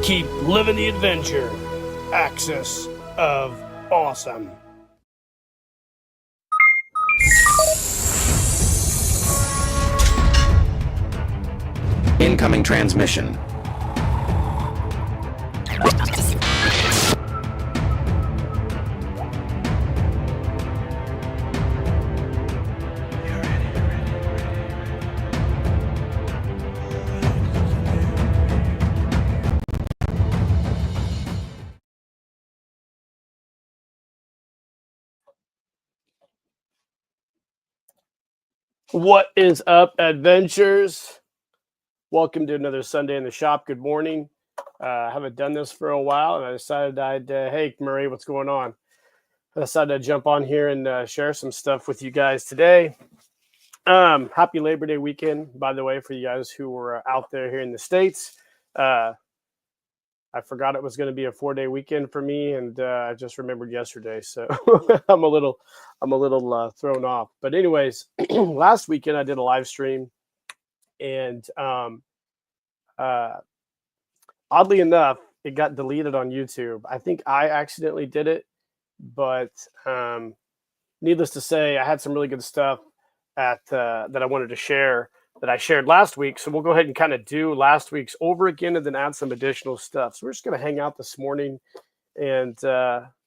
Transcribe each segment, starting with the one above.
Keep living the adventure. Axis of Awesome. Incoming transmission. What is up, adventures? Welcome to another Sunday in the shop. Good morning. I haven't done this for a while, and I decided hey, Murray, what's going on? I decided to jump on here and share some stuff with you guys today. Happy Labor Day weekend, by the way, for you guys who were out there here in the States. I forgot it was going to be a 4-day weekend for me, and I just remembered yesterday, so I'm a little thrown off. But anyways, last weekend I did a live stream, and oddly enough, it got deleted on YouTube. I think I accidentally did it, but needless to say, I had some really good stuff that I wanted to share that I shared last week. So we'll go ahead and kind of do last week's over again and then add some additional stuff. So we're just going to hang out this morning and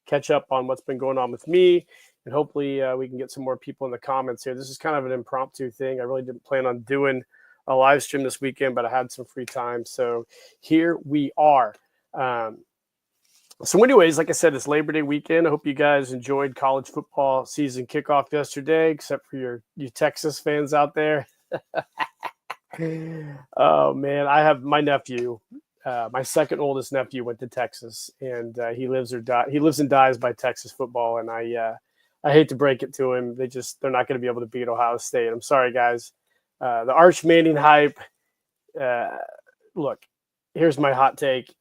catch up on what's been going on with me. And hopefully we can get some more people in the comments here. This is kind of an impromptu thing. I really didn't plan on doing a live stream this weekend, but I had some free time. So here we are. So anyways, like I said, it's Labor Day weekend. I hope you guys enjoyed college football season kickoff yesterday, except for you Texas fans out there. Oh man, I have my nephew, my second oldest nephew went to Texas, and he lives and dies by Texas football. And I hate to break it to him. They're not going to be able to beat Ohio State. I'm sorry, guys. The Arch Manning hype. Look, here's my hot take.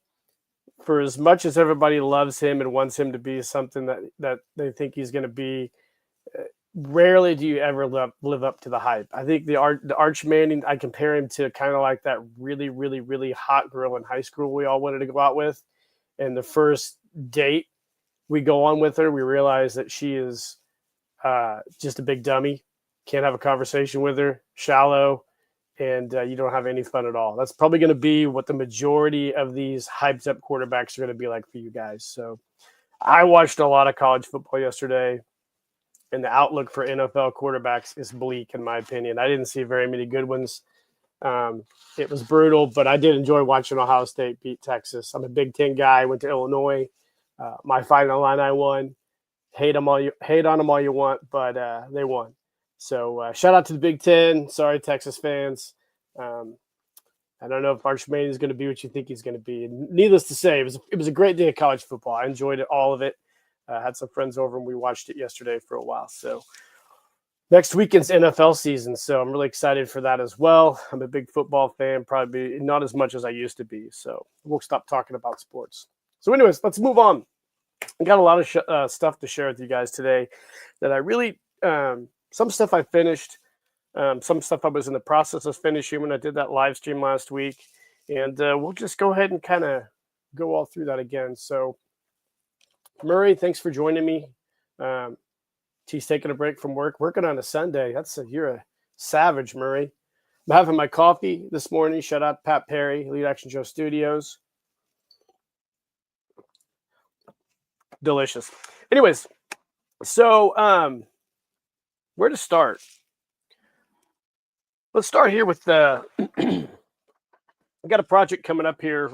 For as much as everybody loves him and wants him to be something that they think he's going to be, rarely do you ever live up to the hype. I think the Arch Manning, I compare him to kind of like that really, really, really hot girl in high school we all wanted to go out with. And the first date we go on with her, we realize that she is just a big dummy. Can't have a conversation with her, shallow, and you don't have any fun at all. That's probably going to be what the majority of these hyped up quarterbacks are going to be like for you guys. So I watched a lot of college football yesterday, and the outlook for NFL quarterbacks is bleak, in my opinion. I didn't see very many good ones. It was brutal, but I did enjoy watching Ohio State beat Texas. I'm a Big Ten guy. I went to Illinois. My Fighting Illini won. Hate on them all you want, but they won. So shout out to the Big Ten. Sorry, Texas fans. I don't know if Arch Manning is going to be what you think he's going to be. And needless to say, it was a great day of college football. I enjoyed it, all of it. Had some friends over and we watched it yesterday for a while. So next weekend's NFL season, so I'm really excited for that as well. I'm a big football fan, probably not as much as I used to be. So we'll stop talking about sports. So anyways, let's move on. I got a lot of stuff to share with you guys today that I really some stuff I finished, some stuff I was in the process of finishing when I did that live stream last week. And we'll just go ahead and kind of go all through that again. So Murray, thanks for joining me. He's taking a break from working on a Sunday. You're a savage, Murray. I'm having my coffee this morning. Shout out to Pat Perry, Lead Action Show Studios. Delicious. Anyways, so where to start? Let's start here with I got a project coming up here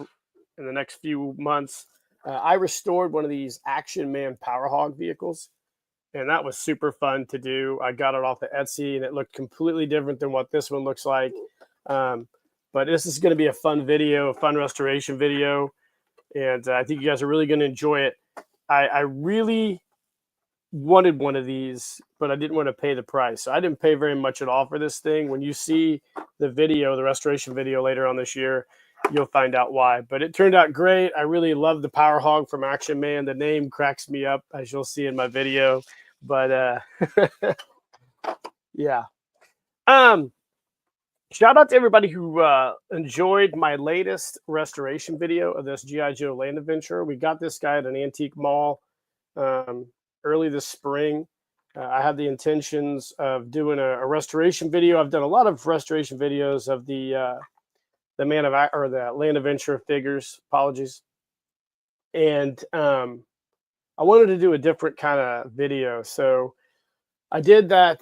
in the next few months. I restored one of these Action Man Power Hog vehicles, and that was super fun to do. I got it off of Etsy, and it looked completely different than what this one looks like. But this is going to be a fun video, a fun restoration video, and I think you guys are really going to enjoy it. I really wanted one of these, but I didn't want to pay the price. So I didn't pay very much at all for this thing. When you see the video, the restoration video later on this year, you'll find out why. But it turned out great. I really love the Power Hog from Action Man. The name cracks me up, as you'll see in my video. But yeah. Shout out to everybody who enjoyed my latest restoration video of this GI Joe Land Adventure. We got this guy at an antique mall um, early this spring. I had the intentions of doing a restoration video. I've done a lot of restoration videos of the or the Land Adventure figures. Apologies, and I wanted to do a different kind of video, so I did that.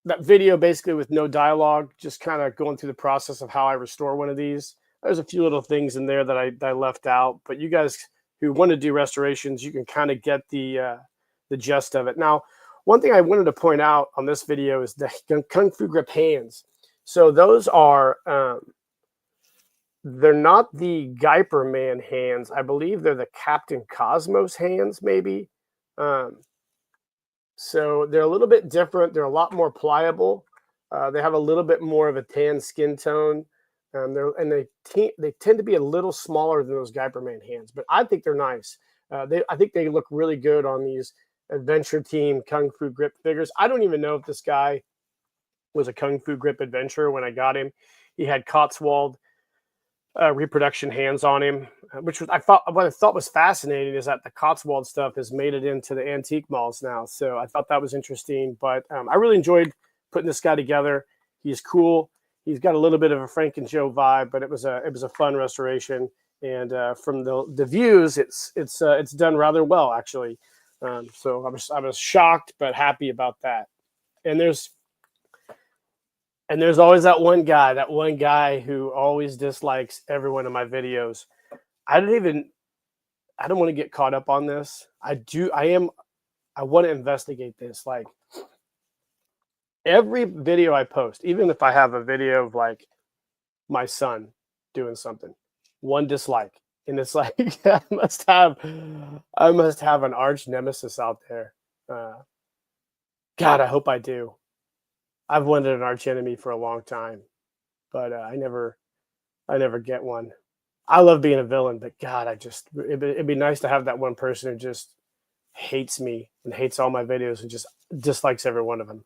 That video basically with no dialogue, just kind of going through the process of how I restore one of these. There's a few little things in there that I left out, but you guys who want to do restorations, you can kind of get the gist of it. Now, one thing I wanted to point out on this video is the Kung Fu Grip hands. So those are they're not the Guyper Man hands. I believe they're the Captain Cosmos hands, maybe. Um, so they're a little bit different. They're a lot more pliable. They have a little bit more of a tan skin tone. They tend to be a little smaller than those Guyper Man hands, but I think they're nice. I think they look really good on these Adventure Team Kung Fu Grip figures. I don't even know if this guy was a Kung Fu Grip adventurer when I got him. He had Cotswold reproduction hands on him, which was what I thought was fascinating is that the Cotswold stuff has made it into the antique malls now. So I thought that was interesting. But I really enjoyed putting this guy together. He's cool. He's got a little bit of a Frank and Joe vibe, but it was a fun restoration. And from the views, it's done rather well actually. So I was shocked but happy about that. And there's always that one guy who always dislikes every one of my videos. I don't want to get caught up on this. I want to investigate this. Like every video I post, even if I have a video of like my son doing something, one dislike. And it's like I must have an arch nemesis out there. God, I hope I do. I've wanted an arch enemy for a long time, but I never get one. I love being a villain, but God, it'd be nice to have that one person who just hates me and hates all my videos and just dislikes every one of them.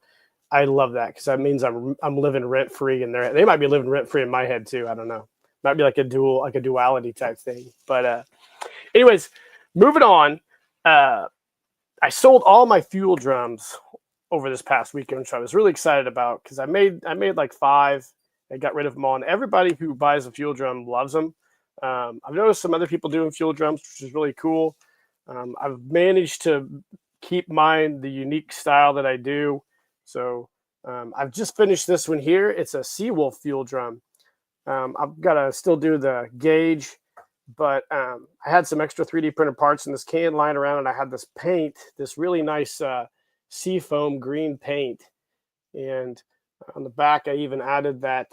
I love that because that means I'm living rent free in there. They might be living rent free in my head too. I don't know. Might be like a duality type thing. But anyways, moving on. I sold all my fuel drums over this past weekend, which I was really excited about because I made like 5 and got rid of them all. And everybody who buys a fuel drum loves them. I've noticed some other people doing fuel drums, which is really cool. I've managed to keep mine the unique style that I do. So I've just finished this one here. It's a Seawolf fuel drum. I've got to still do the gauge, but I had some extra 3D printed parts in this can lying around, and I had this paint, this really nice seafoam green paint. And on the back, I even added that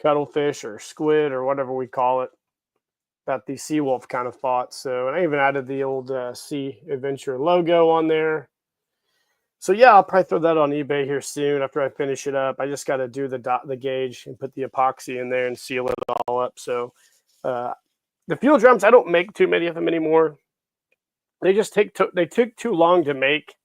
cuttlefish or squid or whatever we call it that the Seawolf kind of fought. So, and I even added the old Sea Adventure logo on there. So yeah, I'll probably throw that on eBay here soon after I finish it up. I just got to do the gauge and put the epoxy in there and seal it all up. So the fuel drums, I don't make too many of them anymore. They just they took too long to make,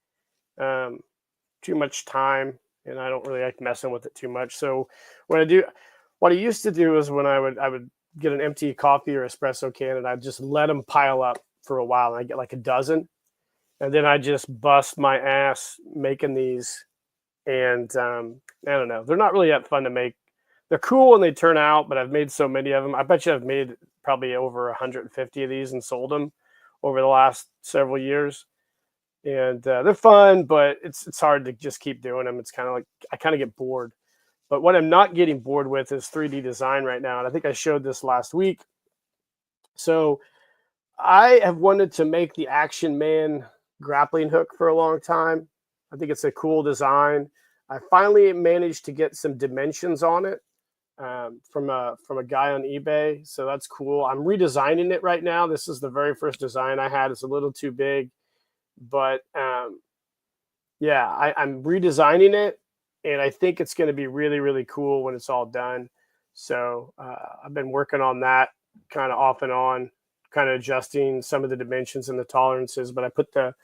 too much time, and I don't really like messing with it too much. So what I used to do is when I would get an empty coffee or espresso can and I'd just let them pile up for a while, and I get like a dozen. And then I just bust my ass making these. And I don't know. They're not really that fun to make. They're cool when they turn out, but I've made so many of them. I bet you I've made probably over 150 of these and sold them over the last several years. And they're fun, but it's hard to just keep doing them. It's kind of like I kind of get bored. But what I'm not getting bored with is 3D design right now. And I think I showed this last week. So I have wanted to make the Action Man grappling hook for a long time. I think it's a cool design. I finally managed to get some dimensions on it from a guy on eBay, so that's cool. I'm redesigning it right now. This is the very first design I had. It's a little too big, but yeah, I'm redesigning it, and I think it's going to be really, really cool when it's all done. So I've been working on that kind of off and on, kind of adjusting some of the dimensions and the tolerances, but I put the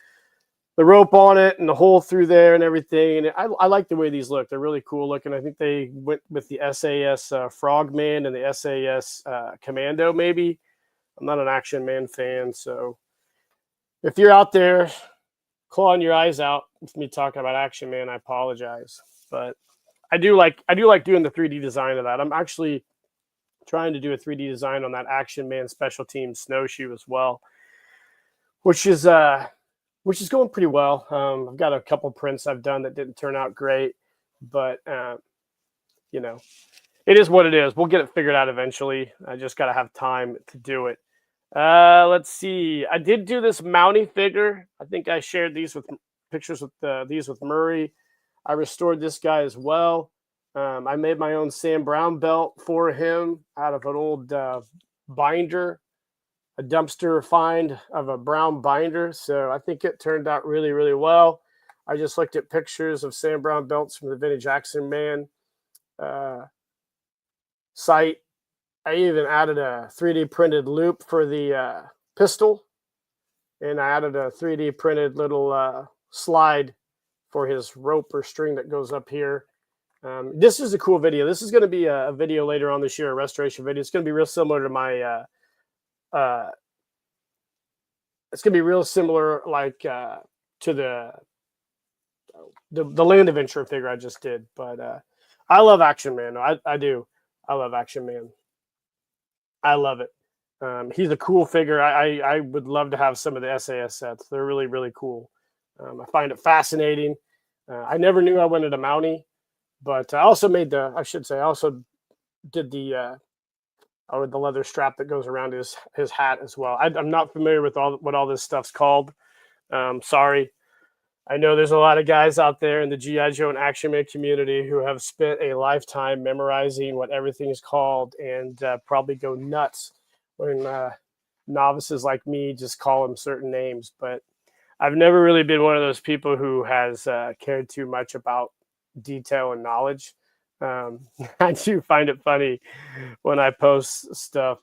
the rope on it and the hole through there and everything. And I like the way these look. They're really cool looking. I think they went with the SAS Frogman and the SAS Commando, maybe. I'm not an Action Man fan, so if you're out there clawing your eyes out with me talking about Action Man, I apologize. But I do like doing the 3D design of that. I'm actually trying to do a 3D design on that Action Man Special Team snowshoe as well, which is going pretty well. I've got a couple prints I've done that didn't turn out great, but you know, it is what it is. We'll get it figured out eventually. I just got to have time to do it. Let's see. I did do this Mountie figure. I think I shared these with pictures with these with Murray. I restored this guy as well. I made my own Sam Brown belt for him out of an old binder, a dumpster find of a brown binder. So I think it turned out really, really well. I just looked at pictures of Sam Brown belts from the Vintage Action Man site. I even added a 3D printed loop for the pistol, and I added a 3D printed little slide for his rope or string that goes up here. This is a cool video. This is going to be a video later on this year, a restoration video. It's going to be real similar to my it's going to be real similar like to the Land Adventure figure I just did. But I love Action Man. I do. I love Action Man. I love it. He's a cool figure. I would love to have some of the SAS sets. They're really, really cool. I find it fascinating. I never knew I wanted a Mountie, but I also made I also did the leather strap that goes around his hat as well. I'm not familiar with what all this stuff's called. Sorry. I know there's a lot of guys out there in the G.I. Joe and Action Man community who have spent a lifetime memorizing what everything is called and probably go nuts when novices like me just call them certain names. But I've never really been one of those people who has cared too much about detail and knowledge. I do find it funny when I post stuff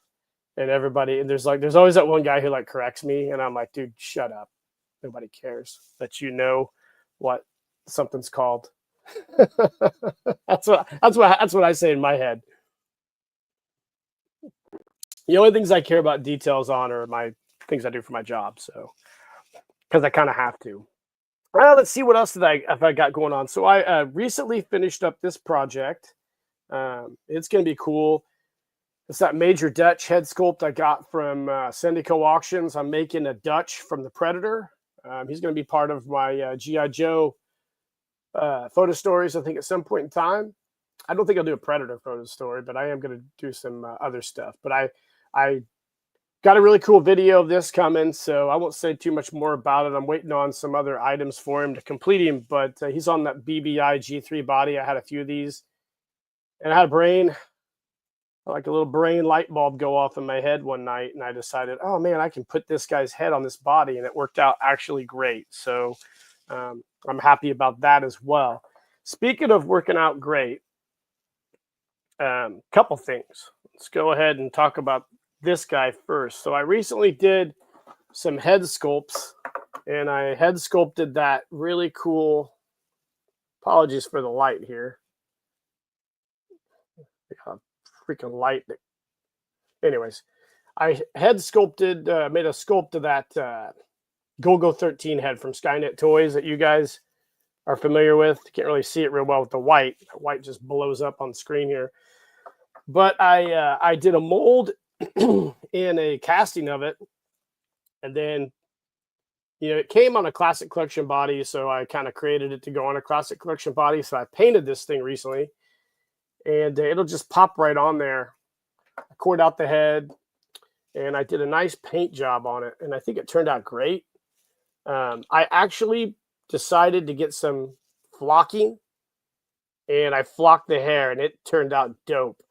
and there's always that one guy who like corrects me, and I'm like, dude, shut up. Nobody cares that you know what something's called. That's what I say in my head. The only things I care about details on are my things I do for my job. So, because I kind of have to. Well, let's see what else have I got going on. So I recently finished up this project. It's going to be cool. It's that Major Dutch head sculpt I got from Syndico Auctions. I'm making a Dutch from the Predator. He's going to be part of my G.I. Joe photo stories, I think, at some point in time. I don't think I'll do a Predator photo story, but I am going to do some other stuff. But I got a really cool video of this coming, so I won't say too much more about it. I'm waiting on some other items for him to complete him, but he's on that BBI G3 body. I had a few of these, and I had a little brain light bulb go off in my head one night, and I decided, oh man, I can put this guy's head on this body, and it worked out actually great. So I'm happy about that as well. Speaking of working out great, couple things. Let's go ahead and talk about this guy first. So I recently did some head sculpts, and I head sculpted that really cool. Apologies for the light here. Freaking light. Anyways, I head sculpted, made a sculpt of that Golgo 13 head from Skynet Toys that you guys are familiar with. Can't really see it real well with the white. The white just blows up on screen here. But I did a mold in a casting of it, and then it came on a Classic Collection body, so I kind of created it to go on a Classic Collection body. So I painted this thing recently, and it'll just pop right on there. I cored out the head, and I did a nice paint job on it, and I think it turned out great. I actually decided to get some flocking, and I flocked the hair, and it turned out dope.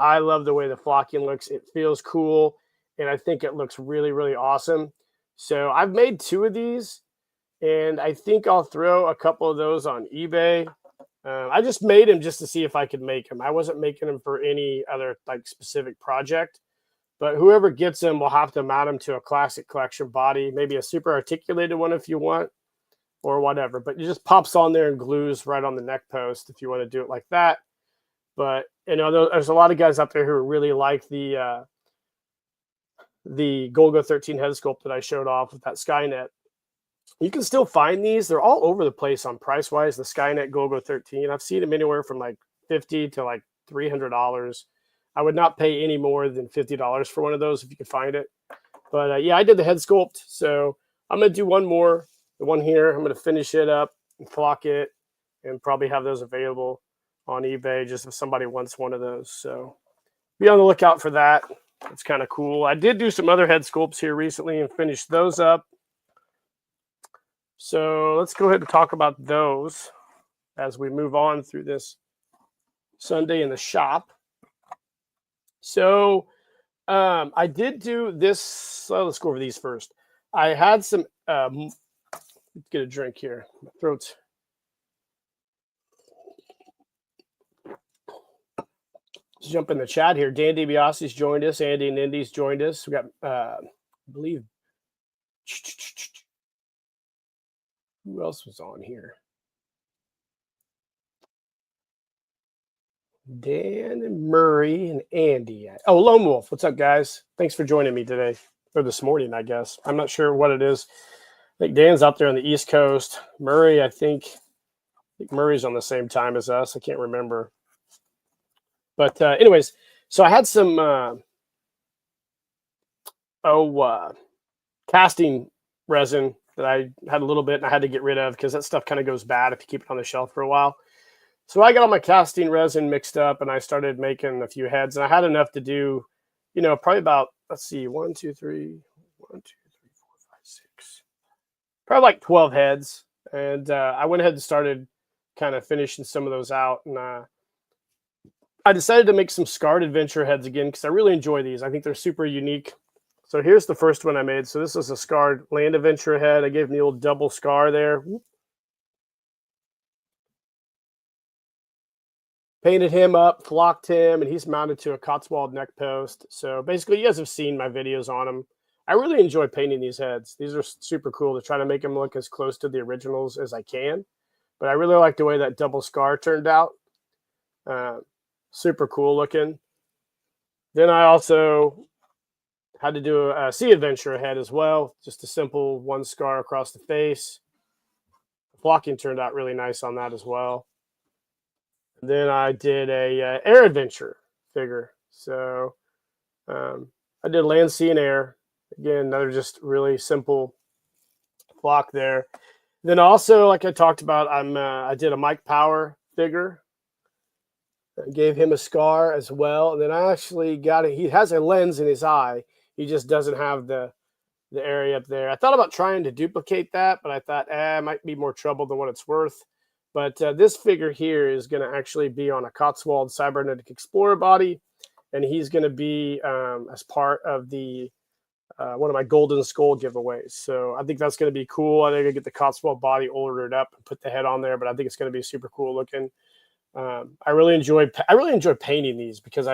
I love the way the flocking looks. It feels cool, and I think it looks really, really awesome. So I've made 2 of these, and I think I'll throw a couple of those on eBay. I just made them just to see if I could make them. I wasn't making them for any other specific project, but whoever gets them will have to mount them to a Classic Collection body, maybe a super articulated one if you want. or whatever, but it just pops on there and glues right on the neck post if you want to do it like that. But there's a lot of guys out there who really like the Golgo 13 head sculpt that I showed off with that Skynet. You can still find these. They're all over the place on price wise. The Skynet Golgo 13, I've seen them anywhere from like $50 to like $300. I would not pay any more than $50 for one of those if you could find it. But yeah, I did the head sculpt. So I'm going to do one more, the one here. I'm going to finish it up and flock it and probably have those available on eBay just if somebody wants one of those. So be on the lookout for that. It's kind of cool. I did do some other head sculpts here recently and finished those up. So let's go ahead and talk about those as we move on through this Sunday in the shop. So I did do this. So let's go over these first. I had some, let's get a drink here. My throat's. Let's jump in the chat here. Dan DiBiase's joined us. Andy and Indy's joined us. We got, I believe, who else was on here? Dan and Murray and Andy. Oh, Lone Wolf. What's up, guys? Thanks for joining me today, or this morning, I guess. I'm not sure what it is. I think Dan's out there on the East Coast. Murray, I think Murray's on the same time as us. I can't remember. But anyways, so I had some casting resin that I had a little bit and I had to get rid of because that stuff kind of goes bad if you keep it on the shelf for a while. So I got all my casting resin mixed up and I started making a few heads, and I had enough to do, probably about, let's see, 1, 2, 3, 4, 5, 6, probably like 12 heads. And I went ahead and started kind of finishing some of those out. And I decided to make some Scarred Adventure heads again because I really enjoy these. I think they're super unique. So here's the first one I made. So this is a Scarred Land Adventure head. I gave him the old double scar there. Painted him up, flocked him, and he's mounted to a Cotswold neck post. So basically, you guys have seen my videos on him. I really enjoy painting these heads. These are super cool to try to make them look as close to the originals as I can. But I really like the way that double scar turned out. Super cool looking. Then I also had to do a Sea Adventure head as well. Just a simple one scar across the face. The flocking turned out really nice on that as well. And then I did a Air Adventure figure. So I did Land, Sea, and Air. Again, another just really simple flock there. Then also, like I talked about, I did a Mike Power figure. I gave him a scar as well. And then I actually got it. He has a lens in his eye. He just doesn't have the area up there. I thought about trying to duplicate that, but I thought, it might be more trouble than what it's worth. But this figure here is going to actually be on a Cotswold Cybernetic Explorer body. And he's going to be as part of the one of my Golden Skull giveaways. So I think that's going to be cool. I think I get the Cotswold body ordered up and put the head on there, but I think it's going to be super cool looking. I really enjoy painting these because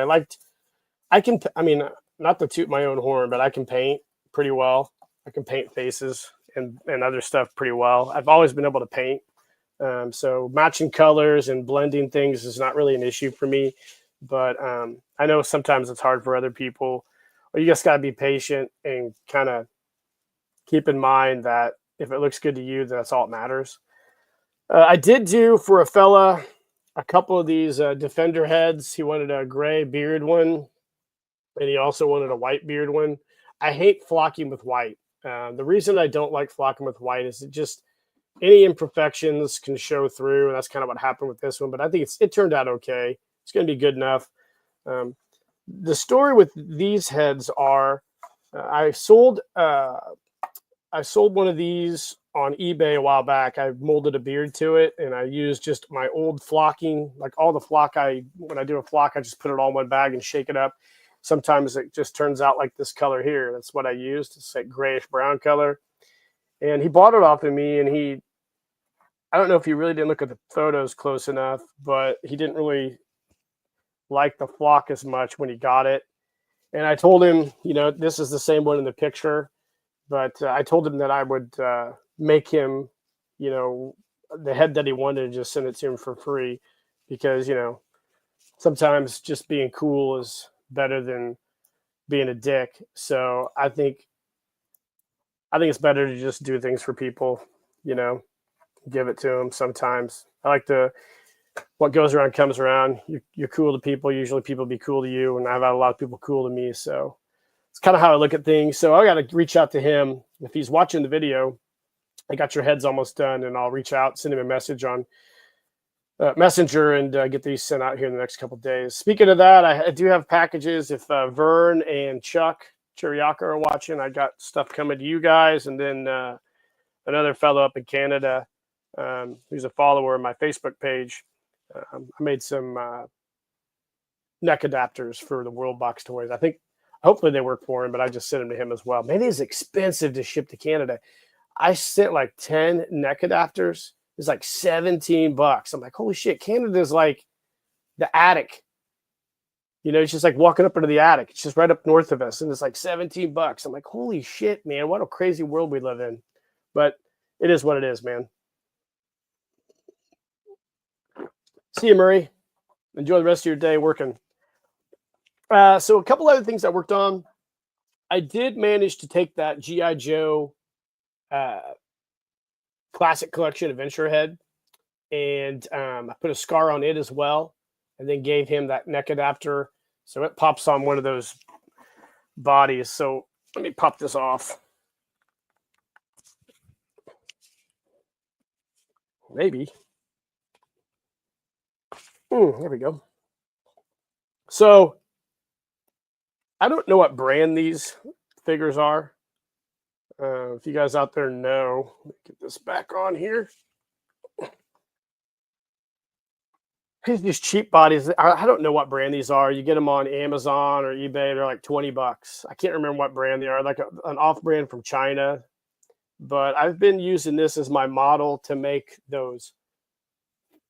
not to toot my own horn, but I can paint pretty well. I can paint faces and other stuff pretty well. I've always been able to paint. So matching colors and blending things is not really an issue for me, but I know sometimes it's hard for other people. Or you just got to be patient and kind of keep in mind that if it looks good to you, then that's all that matters. I did do for a fella a couple of these Defender heads. He wanted a gray beard one, and he also wanted a white beard one. I hate flocking with white. The reason I don't like flocking with white is it just any imperfections can show through, and that's kind of what happened with this one. But I think it turned out okay. It's going to be good enough. The story with these heads are I sold one of these on eBay a while back. I molded a beard to it, and I used just my old flocking, like all the flock. When I do a flock, I just put it all in one bag and shake it up. Sometimes it just turns out like this color here. That's what I used. It's like grayish brown color. And he bought it off of me, and I don't know if he really didn't look at the photos close enough, but he didn't really like the flock as much when he got it. And I told him, this is the same one in the picture, but I told him that I would make him you know, the head that he wanted and just send it to him for free because, sometimes just being cool is better than being a dick. So I think it's better to just do things for people, you know, give it to them sometimes. I like to what goes around comes around. You're cool to people. Usually people be cool to you, and I've had a lot of people cool to me. So it's kind of how I look at things. So I got to reach out to him. If he's watching the video, I got your heads almost done, and I'll reach out, send him a message on Messenger, and get these sent out here in the next couple of days. Speaking of that, I do have packages. If Vern and Chuck Chiriaka are watching, I got stuff coming to you guys, and then another fellow up in Canada who's a follower of my Facebook page. I made some neck adapters for the World Box Toys. I think hopefully they work for him, but I just sent them to him as well. Man, it is expensive to ship to Canada. I sent like 10 neck adapters. It's like $17. I'm like, holy shit, Canada's like the attic. It's just like walking up into the attic. It's just right up north of us, and it's like $17. I'm like, holy shit, man, what a crazy world we live in. But it is what it is, man. See you, Murray. Enjoy the rest of your day working. So a couple other things I worked on. I did manage to take that G.I. Joe Classic Collection adventure head, and I put a scar on it as well, and then gave him that neck adapter. So it pops on one of those bodies. So let me pop this off. Maybe. There we go. So I don't know what brand these figures are. If you guys out there know, let me get this back on here. These cheap bodies, I don't know what brand these are. You get them on Amazon or eBay. They're like $20. I can't remember what brand they are, like an off brand from China. But I've been using this as my model to make those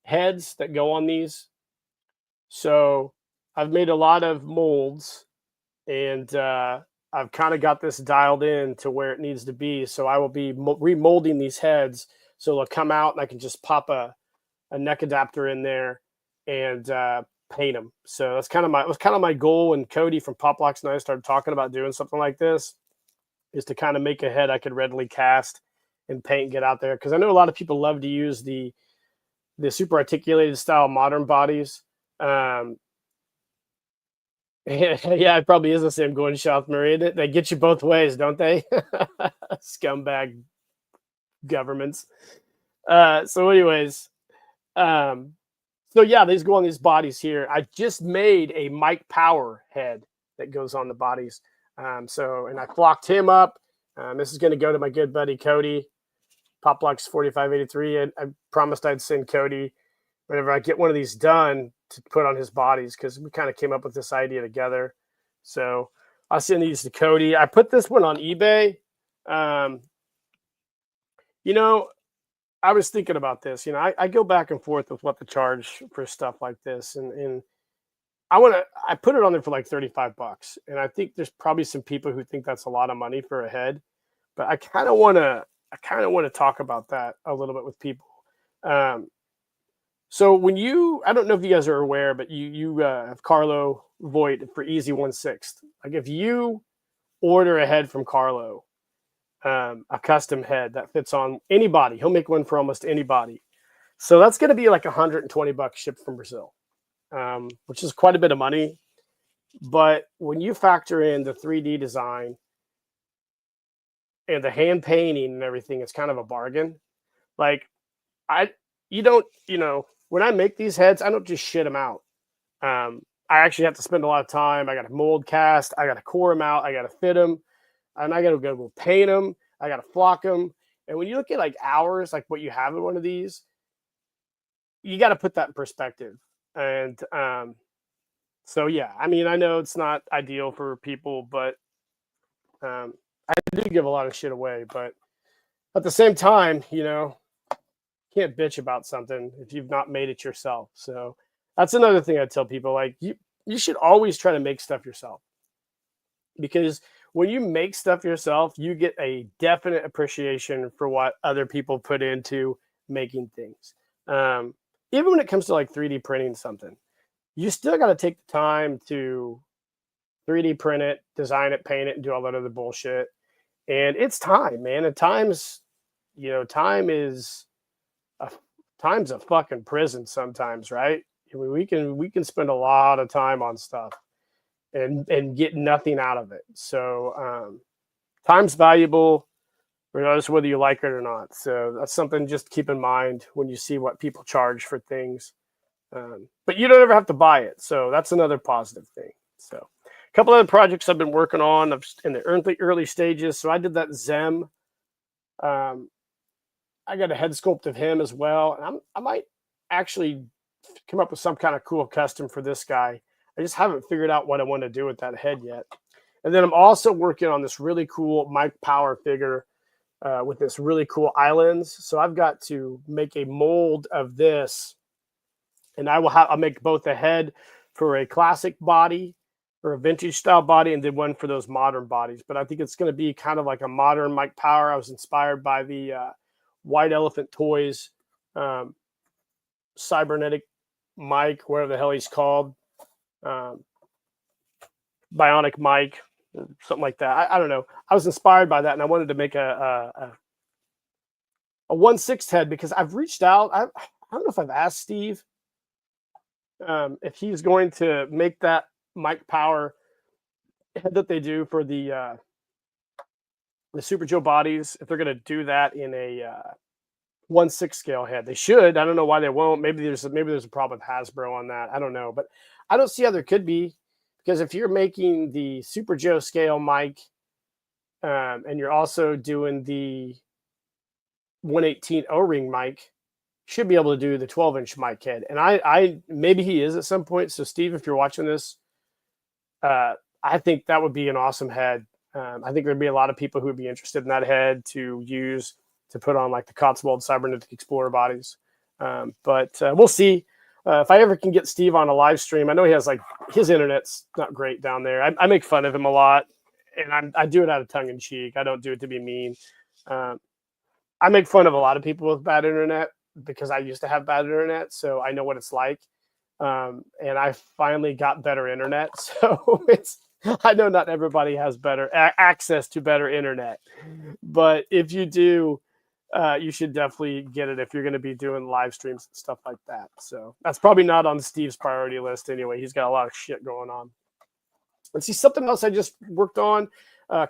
heads that go on these. So I've made a lot of molds, and I've kind of got this dialed in to where it needs to be. So I will be remolding these heads so they'll come out, and I can just pop a neck adapter in there and paint them. So that's kind of my goal. And Cody from Pop Locks and I started talking about doing something like this, is to kind of make a head I could readily cast and paint and get out there. Because I know a lot of people love to use the super articulated style modern bodies. Yeah, it probably is the same going South Murray. They get you both ways, don't they? Scumbag governments. So anyways, so yeah, these go on these bodies here. I just made a Mike Power head that goes on the bodies. And I flocked him up. This is going to go to my good buddy Cody, Poplux 4583. And I promised I'd send Cody whenever I get one of these done to put on his bodies, because we kind of came up with this idea together. So I'll send these to Cody. I put this one on eBay. I was thinking about this. I go back and forth with what to charge for stuff like this, and I put it on there for like $35, and I think there's probably some people who think that's a lot of money for a head, but I kind of want to talk about that a little bit with people. So I don't know if you guys are aware, but you have Carlo Voigt for Easy 1/6. Like if you order a head from Carlo, a custom head that fits on anybody, he'll make one for almost anybody. So that's going to be like $120 shipped from Brazil, which is quite a bit of money. But when you factor in the 3D design and the hand painting and everything, it's kind of a bargain. Like when I make these heads, I don't just shit them out. I actually have to spend a lot of time. I got to mold cast. I got to core them out. I got to fit them. And I got to go paint them. I got to flock them. And when you look at like hours, like what you have in one of these, you got to put that in perspective. And so, yeah, I mean, I know it's not ideal for people, but I do give a lot of shit away. But at the same time, can't bitch about something if you've not made it yourself. So that's another thing I tell people. Like you should always try to make stuff yourself, because when you make stuff yourself, you get a definite appreciation for what other people put into making things. Um, Even when it comes to like 3D printing something, you still got to take the time to 3D print it, design it, paint it, and do all that other bullshit. And it's time, man. And times, time is a time's a fucking prison sometimes, right? I mean, we can spend a lot of time on stuff and get nothing out of it. So time's valuable, regardless of whether you like it or not. So that's something just to keep in mind when you see what people charge for things. But you don't ever have to buy it, so that's another positive thing. So a couple other projects I've been working on in the early stages. So I did that Zem. Um, I got a head sculpt of him as well, and I might actually come up with some kind of cool custom for this guy. I just haven't figured out what I want to do with that head yet. And then I'm also working on this really cool Mike Power figure with this really cool eye lens. So I've got to make a mold of this, and I'll make both a head for a classic body or a vintage style body, and then one for those modern bodies. But I think it's going to be kind of like a modern Mike Power. I was inspired by the White Elephant Toys cybernetic Mike, whatever the hell he's called, Bionic Mike, something like that. I don't know. I was inspired by that, and I wanted to make a 1/6 head because I've reached out. I don't know if I've asked Steve if he's going to make that Mike Power head that they do for the Super Joe bodies. If they're going to do that in a 1/6 scale head, they should. I don't know why they won't. Maybe there's a problem with Hasbro on that. I don't know, but I don't see how there could be, because if you're making the Super Joe scale Mike, and you're also doing the 1/18 O-ring Mike, should be able to do the 12-inch Mike head. And I maybe he is at some point. So Steve, if you're watching this, I think that would be an awesome head. I think there'd be a lot of people who would be interested in that head to use to put on like the Cotswold Cybernetic Explorer bodies. But we'll see. If I ever can get Steve on a live stream, I know he has like his internet's not great down there. I make fun of him a lot, and I do it out of tongue in cheek. I don't do it to be mean. I make fun of a lot of people with bad internet because I used to have bad internet, so I know what it's like. And I finally got better internet, so I know not everybody has better access to better internet, but if you do, you should definitely get it if you're going to be doing live streams and stuff like that. So that's probably not on Steve's priority list anyway. He's got a lot of shit going on. Let's see, something else I just worked on.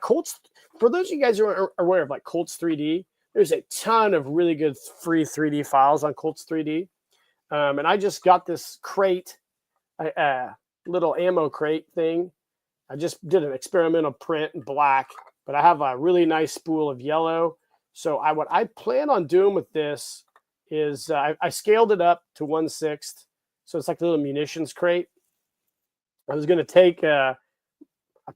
Colts. For those of you guys who are aware of like Colts 3D, there's a ton of really good free 3D files on Colts 3D. And I just got this crate, little ammo crate thing. I just did an experimental print in black, but I have a really nice spool of yellow. So what I plan on doing with this is I scaled it up to 1/6. So it's like a little munitions crate. I was going to take, I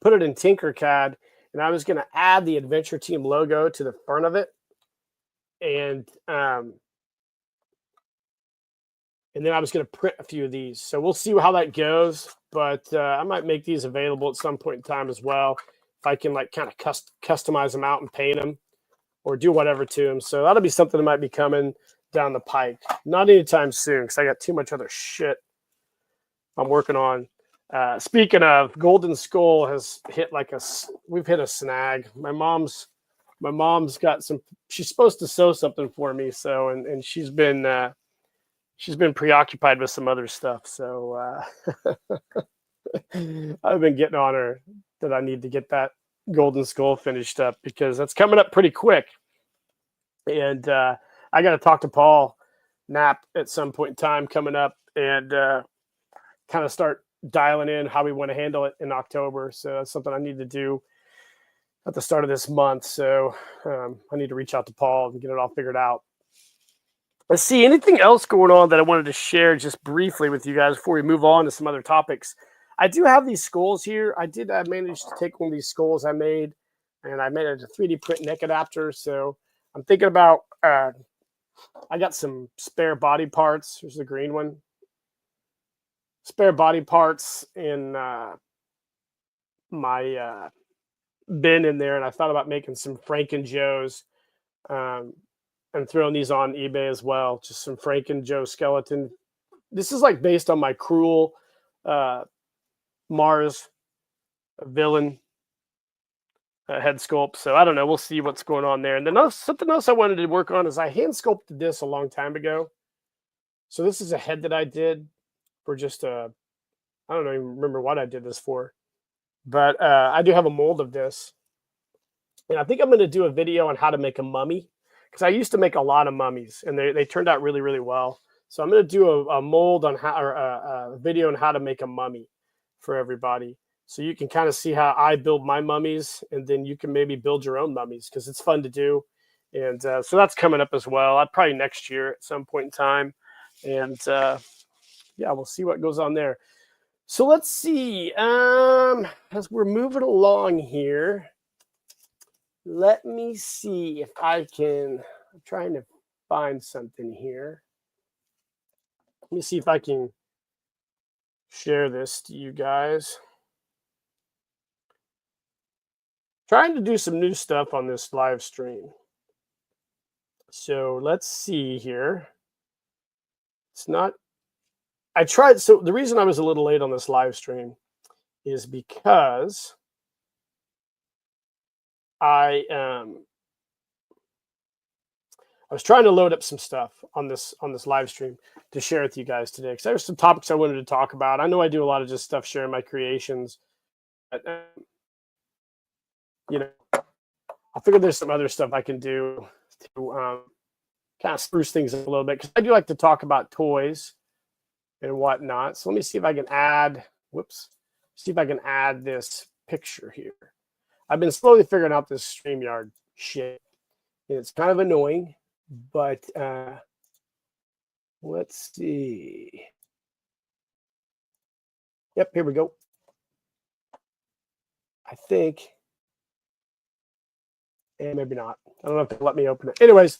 put it in Tinkercad, and I was going to add the Adventure Team logo to the front of it. And then I was going to print a few of these. So we'll see how that goes. But I might make these available at some point in time as well, if I can like kind of customize them out and paint them or do whatever to them. So that'll be something that might be coming down the pike. Not anytime soon, because I got too much other shit I'm working on. Speaking of, Golden Skull has hit we've hit a snag. My mom's got some. She's supposed to sew something for me, so and she's been preoccupied with some other stuff. So I've been getting on her that I need to get that Golden Skull finished up because that's coming up pretty quick. And I got to talk to Paul Knapp at some point in time coming up and kind of start dialing in how we want to handle it in October. So that's something I need to do at the start of this month. So I need to reach out to Paul and get it all figured out. Let's see, anything else going on that I wanted to share just briefly with you guys before we move on to some other topics. I do have these skulls here. I managed to take one of these skulls I made, and I made it a 3D print neck adapter. So I'm thinking about, I got some spare body parts. Here's the green one. Spare body parts in my bin in there, and I thought about making some Franken Joes, um, and throwing these on eBay as well. Just some Franken Joe skeleton. This is like based on my Cruel uh, Mars villain head sculpt. So I don't know. We'll see what's going on there. And then something else I wanted to work on is I hand sculpted this a long time ago. So this is a head that I did for just I don't even remember what I did this for, but I do have a mold of this, and I think I'm going to do a video on how to make a mummy because I used to make a lot of mummies, and they turned out really really well. So I'm going to do a mold on how, or a video on how to make a mummy for everybody, so you can kind of see how I build my mummies, and then you can maybe build your own mummies because it's fun to do. And so that's coming up as well. I'd probably next year at some point in time, and yeah, we'll see what goes on there. So let's see. As we're moving along here, let me see if I can. I'm trying to find something here. Let me see if I can share this to you guys. Trying to do some new stuff on this live stream. So let's see here. It's not. I tried. So the reason I was a little late on this live stream is because I was trying to load up some stuff on this live stream to share with you guys today because there's some topics I wanted to talk about. I know I do a lot of just stuff sharing my creations, but you know, I figured there's some other stuff I can do to kind of spruce things up a little bit because I do like to talk about toys and whatnot. So let me see if I can add. See if I can add this picture here. I've been slowly figuring out this StreamYard shit, and it's kind of annoying. But let's see. Yep, here we go. I think, and maybe not. I don't know if they'll let me open it. Anyways,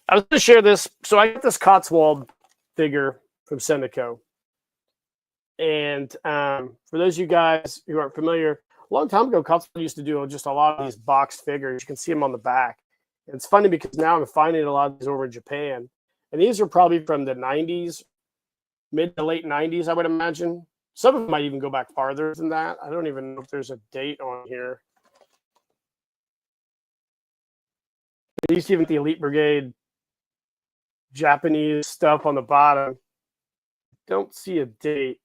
I was going to share this. So I got this Cotswold figure from Sendico. And for those of you guys who aren't familiar, a long time ago, Cotswold used to do just a lot of these boxed figures. You can see them on the back. And it's funny because now I'm finding a lot of these over in Japan. And these are probably from the 90s, mid to late 90s, I would imagine. Some of them might even go back farther than that. I don't even know if there's a date on here. They used to even the Elite Brigade Japanese stuff on the bottom. Don't see a date.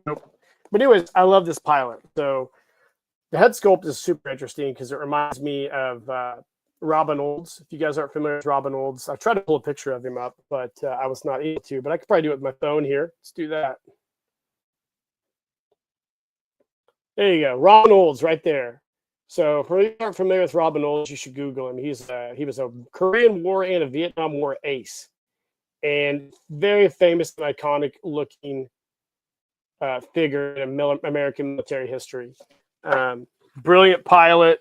Nope. But anyways, I love this pilot. So the head sculpt is super interesting because it reminds me of Robin Olds. If you guys aren't familiar with Robin Olds, I tried to pull a picture of him up, but I was not able to. But I could probably do it with my phone here. Let's do that. There you go. Robin Olds right there. So for those who aren't familiar with Robin Olds, you should Google him. He was a Korean War and a Vietnam War ace, and very famous and iconic looking figure in American military history. Brilliant pilot,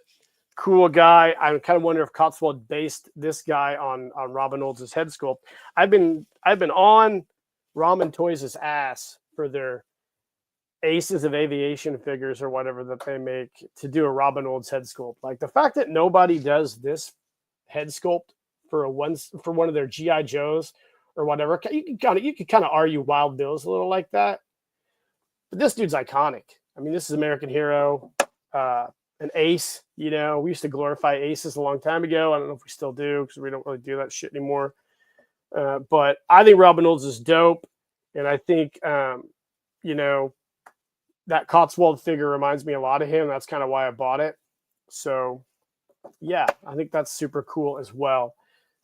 cool guy. I kind of wonder if Cotswold based this guy on Robin Olds' head sculpt. I've been on Ramen Toys' ass for their Aces of Aviation figures or whatever that they make to do a Robin Olds head sculpt. Like the fact that nobody does this head sculpt for one of their GI Joes or whatever, you can kind of argue Wild Bill's a little like that. But this dude's iconic. I mean, this is American hero, an ace. You know, we used to glorify aces a long time ago. I don't know if we still do because we don't really do that shit anymore. But I think Robin Olds is dope, and I think you know, that Cotswold figure reminds me a lot of him. That's kind of why I bought it. So yeah, I think that's super cool as well.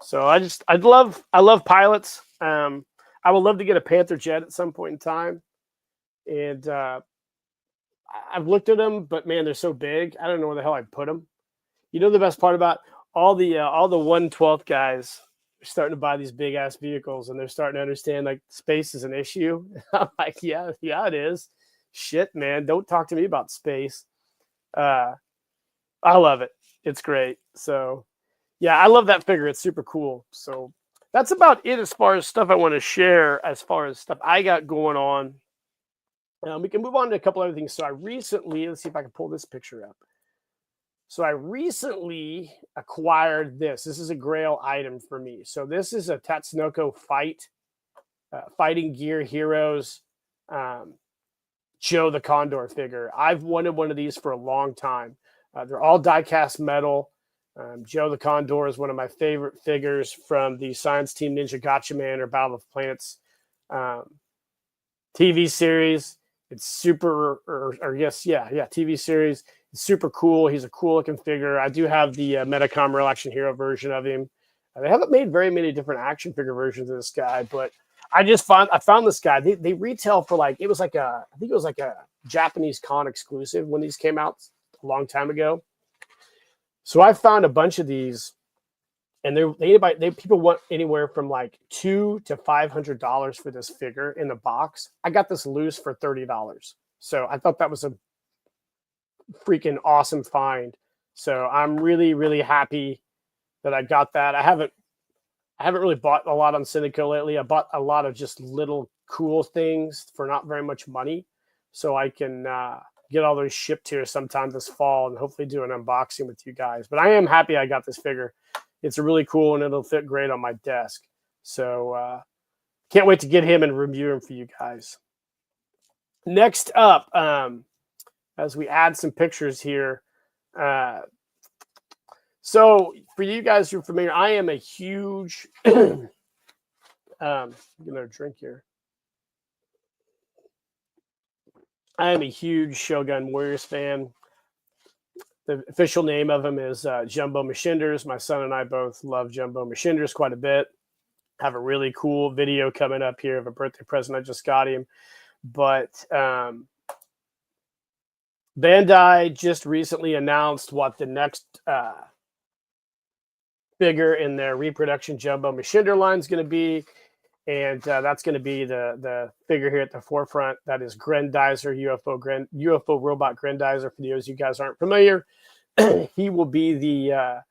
So I love pilots. I would love to get a Panther jet at some point in time. And I've looked at them, but man, they're so big. I don't know where the hell I'd put them. You know, the best part about all the 1/12 guys are starting to buy these big ass vehicles, and they're starting to understand like space is an issue. I'm like, yeah, it is. Shit, man, don't talk to me about space. I love it. It's great. So yeah, I love that figure. It's super cool. So that's about it as far as stuff I want to share, as far as stuff I got going on We can move on to a couple other things. So I recently, let's see if I can pull this picture up. So I recently acquired this. This is a Grail item for me. So this is a Tatsunoko Fighting Gear Heroes Joe the Condor figure. I've wanted one of these for a long time. They're all die-cast metal. Joe the Condor is one of my favorite figures from the Science Team Ninja Gatchaman or Battle of Planets TV series. It's super, TV series. It's super cool. He's a cool looking figure. I do have the Metacom Real Action Hero version of him. They haven't made very many different action figure versions of this guy, but I found this guy. They retail for I think it was like a Japanese con exclusive when these came out a long time ago. So I found a bunch of these, and people want anywhere from like $200 to $500 for this figure in the box. I got this loose for $30. So I thought that was a freaking awesome find. So I'm really, really happy that I got that. I haven't really bought a lot on Syndico lately. I bought a lot of just little cool things for not very much money. So I can get all those shipped here sometime this fall and hopefully do an unboxing with you guys. But I am happy I got this figure. It's really cool and it'll fit great on my desk. So can't wait to get him and review him for you guys. Next up, as we add some pictures here. So for you guys who are familiar, I am a huge, get another drink here. I am a huge Shogun Warriors fan. The official name of him is Jumbo Machinders. My son and I both love Jumbo Machinders quite a bit. Have a really cool video coming up here of a birthday present I just got him. But Bandai just recently announced what the next figure in their reproduction Jumbo Machinder line is going to be. And that's going to be the figure here at the forefront. That is Grendizer, UFO robot Grendizer. For those of you guys aren't familiar, he will be the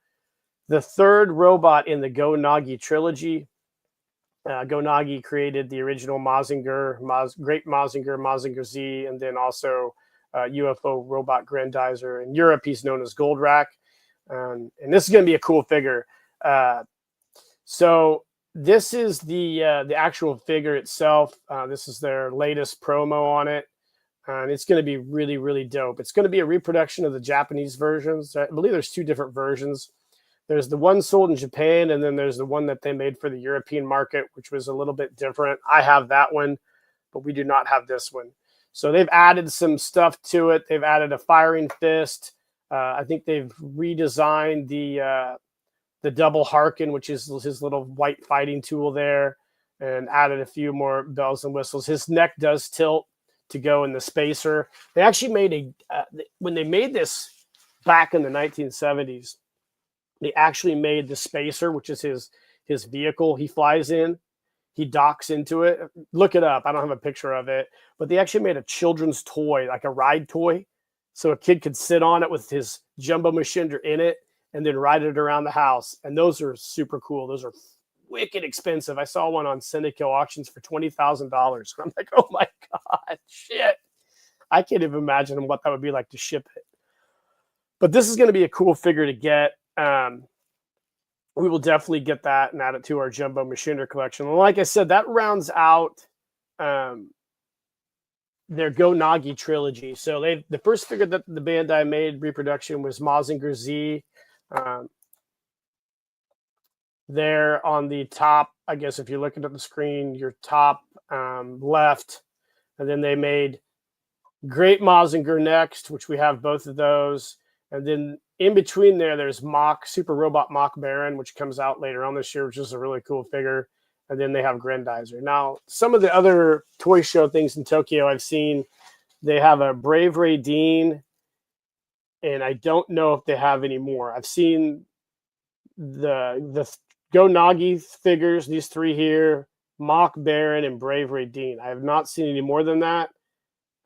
third robot in the Go Nagi trilogy. Go Nagi created the original Great Mazinger Z, and then also UFO robot Grendizer. In Europe, he's known as Goldrak. And this is going to be a cool figure. So this is the actual figure itself. This is their latest promo on it. And it's going to be really, really dope. It's going to be a reproduction of the Japanese versions. I believe there's two different versions. There's the one sold in Japan, and then there's the one that they made for the European market, which was a little bit different. I have that one, but we do not have this one. So they've added some stuff to it. They've added a firing fist. I think they've redesigned the double Harkin, which is his little white fighting tool there, and added a few more bells and whistles. His neck does tilt to go in the spacer. They actually made when they made this back in the 1970s, they actually made the spacer, which is his vehicle he flies in. He docks into it. Look it up. I don't have a picture of it, but they actually made a children's toy, like a ride toy, so a kid could sit on it with his Jumbo Machinder in it and then ride it around the house. And those are super cool. Those are wicked expensive. I saw one on Syndico auctions for $20,000. I'm like, oh my God, shit. I can't even imagine what that would be like to ship it. But this is going to be a cool figure to get. We will definitely get that and add it to our Jumbo Machinder collection. And like I said, that rounds out their Go Nagi trilogy. So the first figure that the Bandai made reproduction was Mazinger Z. There on the top, I guess if you're looking at the screen, your top left, and then they made Great Mazinger next, which we have both of those, and then in between there's Super Robot Mach Baron, which comes out later on this year, which is a really cool figure, and then they have Grendizer. Now, some of the other toy show things in Tokyo I've seen, they have a Brave Ray Dean, and I don't know if they have any more. I've seen the Go Nagi figures, these three here, Mach Baron and Brave Ray Dean. I have not seen any more than that.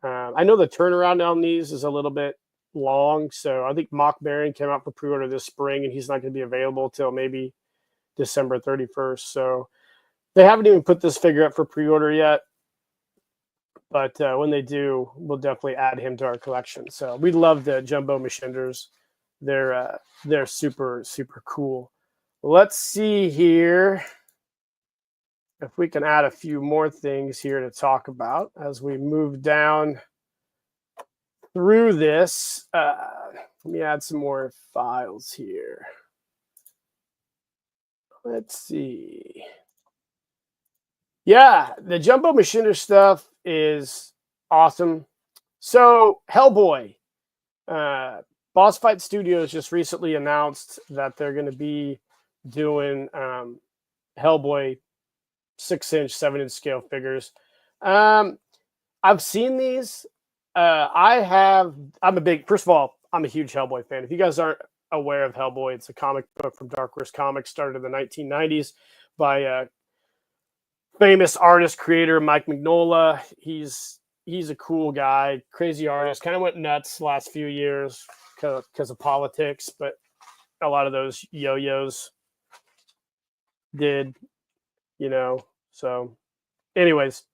I know the turnaround on these is a little bit long, so I think Mach Baron came out for pre-order this spring, and he's not going to be available till maybe December 31st. So they haven't even put this figure up for pre-order yet. But when they do, we'll definitely add him to our collection. So we love the Jumbo Machinders. They're super, super cool. Let's see here if we can add a few more things here to talk about as we move down through this. Let me add some more files here. Let's see. Yeah, the Jumbo Machinder stuff is awesome. So Hellboy, Boss Fight Studios just recently announced that they're going to be doing Hellboy 6-inch, 7-inch scale figures. I've seen these. I'm first of all, I'm a huge Hellboy fan. If you guys aren't aware of Hellboy, it's a comic book from Dark Horse Comics, started in the 1990s by famous artist creator Mike Mignola. He's a cool guy, crazy artist. Kind of went nuts the last few years because of politics, but a lot of those yo-yos did, So, anyways,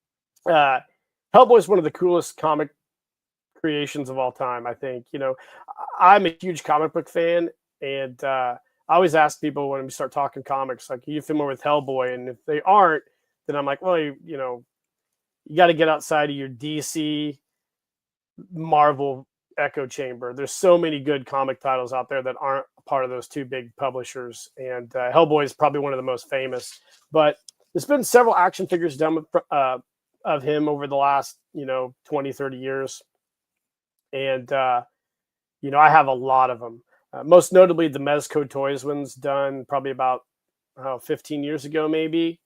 Hellboy is one of the coolest comic creations of all time. I think. I'm a huge comic book fan, and I always ask people when we start talking comics, like, are you familiar with Hellboy? And if they aren't, then I'm like, well, you got to get outside of your DC, Marvel echo chamber. There's so many good comic titles out there that aren't part of those two big publishers, and Hellboy is probably one of the most famous. But there's been several action figures done of him over the last 20, 30 years, and I have a lot of them. Most notably, the Mezco Toys ones done probably about 15 years ago, maybe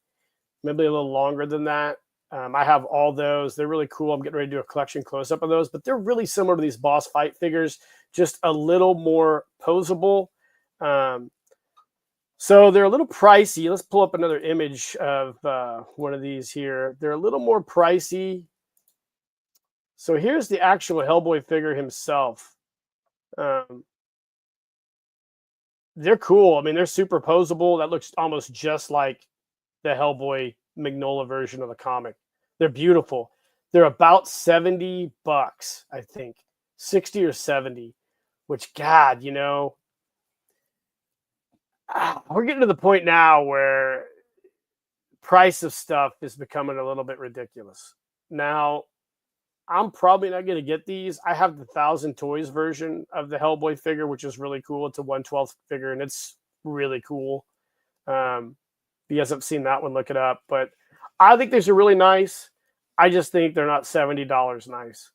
a little longer than that. I have all those. They're really cool. I'm getting ready to do a collection close-up of those, but they're really similar to these Boss Fight figures, just a little more posable. So they're a little pricey. Let's pull up another image of one of these here. They're a little more pricey. So here's the actual Hellboy figure himself. They're cool. I mean, they're super posable. That looks almost just like the Hellboy Mignola version of the comic. They're beautiful. They're about $70, I think. 60 or 70, which, God, we're getting to the point now where price of stuff is becoming a little bit ridiculous. Now, I'm probably not going to get these. I have the 1,000 Toys version of the Hellboy figure, which is really cool. It's a 1/12 figure, and it's really cool. If you guys haven't seen that one, look it up. But I think these are really nice. I just think they're not $70 nice.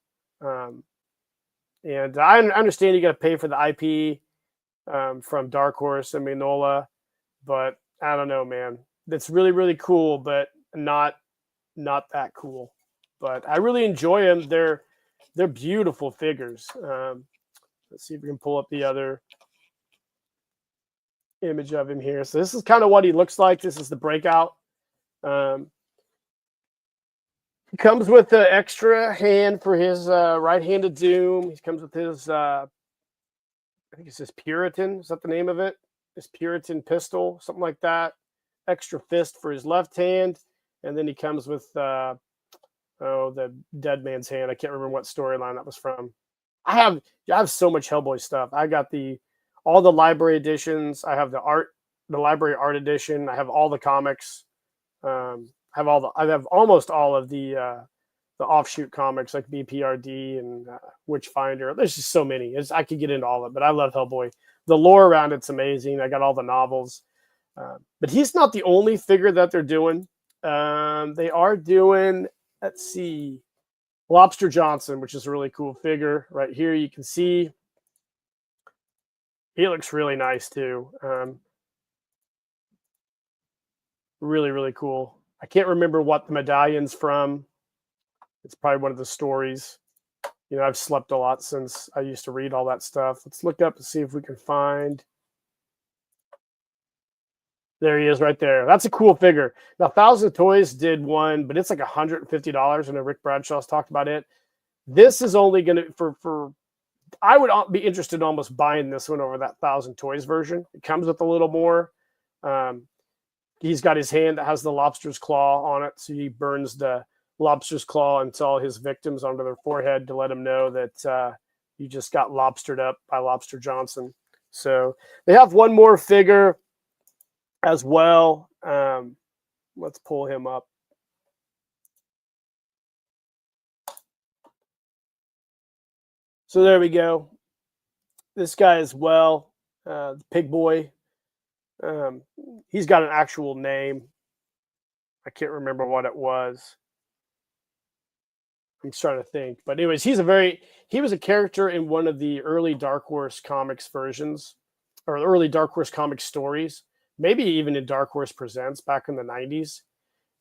And I understand you got to pay for the IP from Dark Horse and Mignola, but I don't know, man. It's really, really cool, but not that cool. But I really enjoy them. They're beautiful figures. Let's see if we can pull up the other image of him here. So this is kind of what he looks like. This is the breakout. He comes with an extra hand for his right-handed Doom. He comes with his, I think it's his Puritan. Is that the name of it? His Puritan pistol, something like that. Extra fist for his left hand. And then he comes with, the Dead Man's Hand. I can't remember what storyline that was from. I have so much Hellboy stuff. I got all the library editions. I have the library art edition. I have all the comics. I have almost all of the offshoot comics like BPRD and Witchfinder. There's just so many. I could get into all of it, but I love Hellboy. The lore around it's amazing. I got all the novels. But he's not the only figure that they're doing. They are doing, let's see, Lobster Johnson, which is a really cool figure. Right here you can see he looks really nice too. Really, really cool. I can't remember what the medallion's from. It's probably one of the stories. I've slept a lot since I used to read all that stuff. Let's look up and see if we can find. There he is right there. That's a cool figure. Now, 1,000 Toys did one, but it's like $150. I know Rick Bradshaw's talked about it. This is only going to, I would be interested in almost buying this one over that 1,000 Toys version. It comes with a little more. He's got his hand that has the lobster's claw on it, so he burns the lobster's claw into all his victims onto their forehead to let them know that you just got lobstered up by Lobster Johnson. So they have one more figure as well. Let's pull him up. So there we go. This guy as well, the Pig Boy. He's got an actual name. I can't remember what it was. I'm just trying to think. But anyways, he was a character in one of the early Dark Horse Comics versions, or early Dark Horse Comics stories, maybe even in Dark Horse Presents back in the 90s.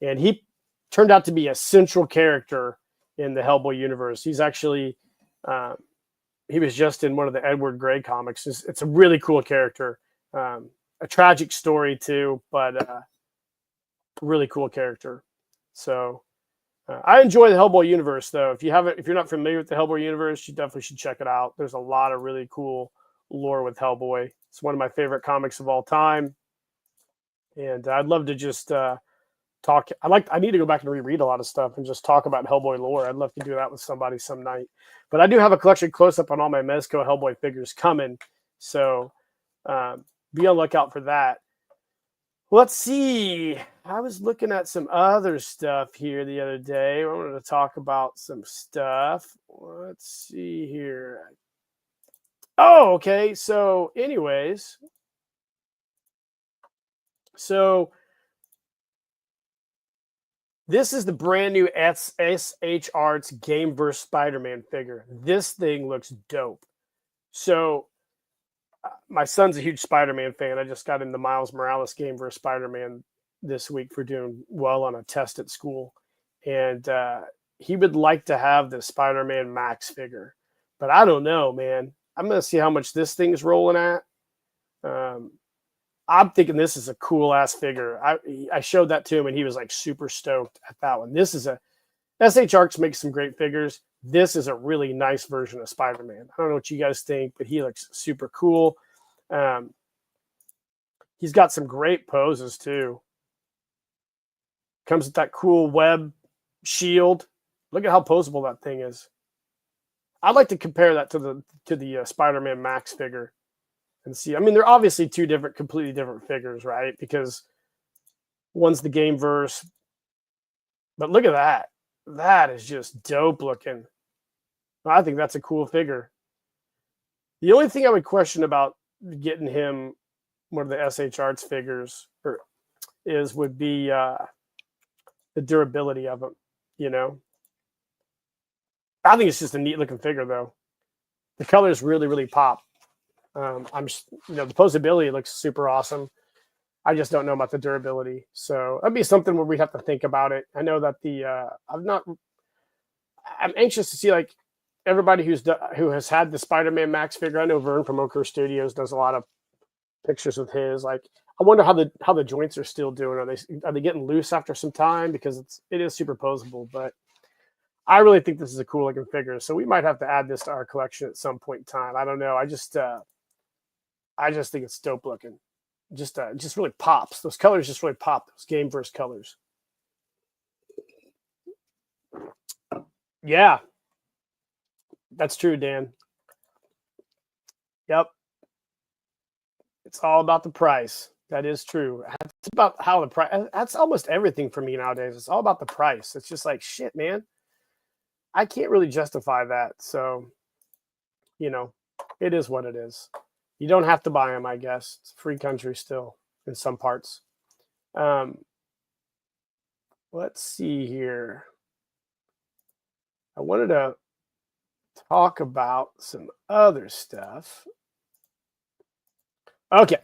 And he turned out to be a central character in the Hellboy universe. He's actually, he was just in one of the Edward Gray comics. It's a really cool character. A tragic story too, but really cool character. So I enjoy the Hellboy universe, though. If you're not familiar with the Hellboy universe, you definitely should check it out. There's a lot of really cool lore with Hellboy. It's one of my favorite comics of all time, and I'd love to just talk. I need to go back and reread a lot of stuff and just talk about Hellboy lore. I'd love to do that with somebody some night. But I do have a collection close up on all my Mezco Hellboy figures coming, so be on the lookout for that. Let's see. I was looking at some other stuff here the other day. I wanted to talk about some stuff. Let's see here. Oh, okay. So, anyways, this is the brand new SH Arts Gameverse Spider-Man figure. This thing looks dope. So, my son's a huge Spider-Man fan. I just got in the Miles Morales Gameverse Spider-Man this week for doing well on a test at school. And he would like to have the Spider-Man Max figure. But I don't know, man. I'm going to see how much this thing's rolling at. I'm thinking this is a cool-ass figure. I showed that to him, and he was like super stoked at that one. This is SH Arts makes some great figures. This is a really nice version of Spider-Man. I don't know what you guys think, but he looks super cool. He's got some great poses too. Comes with that cool web shield. Look at how poseable that thing is. I'd like to compare that to the Spider-Man Max figure and see. I mean, they're obviously two completely different figures, right? Because one's the Gameverse, but look at that. That is just dope looking. I think that's a cool figure. The only thing I would question about getting him one of the SH Arts figures would be the durability of him. You know, I think it's just a neat looking figure, though. The colors really, really pop. The posability looks super awesome. I just don't know about the durability, so that'd be something where we have to think about it. I know that I'm anxious to see like everybody who has had the Spider-Man Max figure. I know Vern from Ochre Studios does a lot of pictures with his. Like, I wonder how the joints are still doing. Are they getting loose after some time, because it is super posable. But I really think this is a cool looking figure, so we might have to add this to our collection at some point in time. I don't know. I just think it's dope looking. Just really pops. Those colors just really pop. Those Gameverse colors. Yeah, that's true, Dan. Yep. It's all about the price. That is true. It's about how the price. That's almost everything for me nowadays. It's all about the price. It's just like, shit, man. I can't really justify that. So, it is what it is. You don't have to buy them, I guess. It's a free country still in some parts. Let's see here. I wanted to talk about some other stuff. Okay.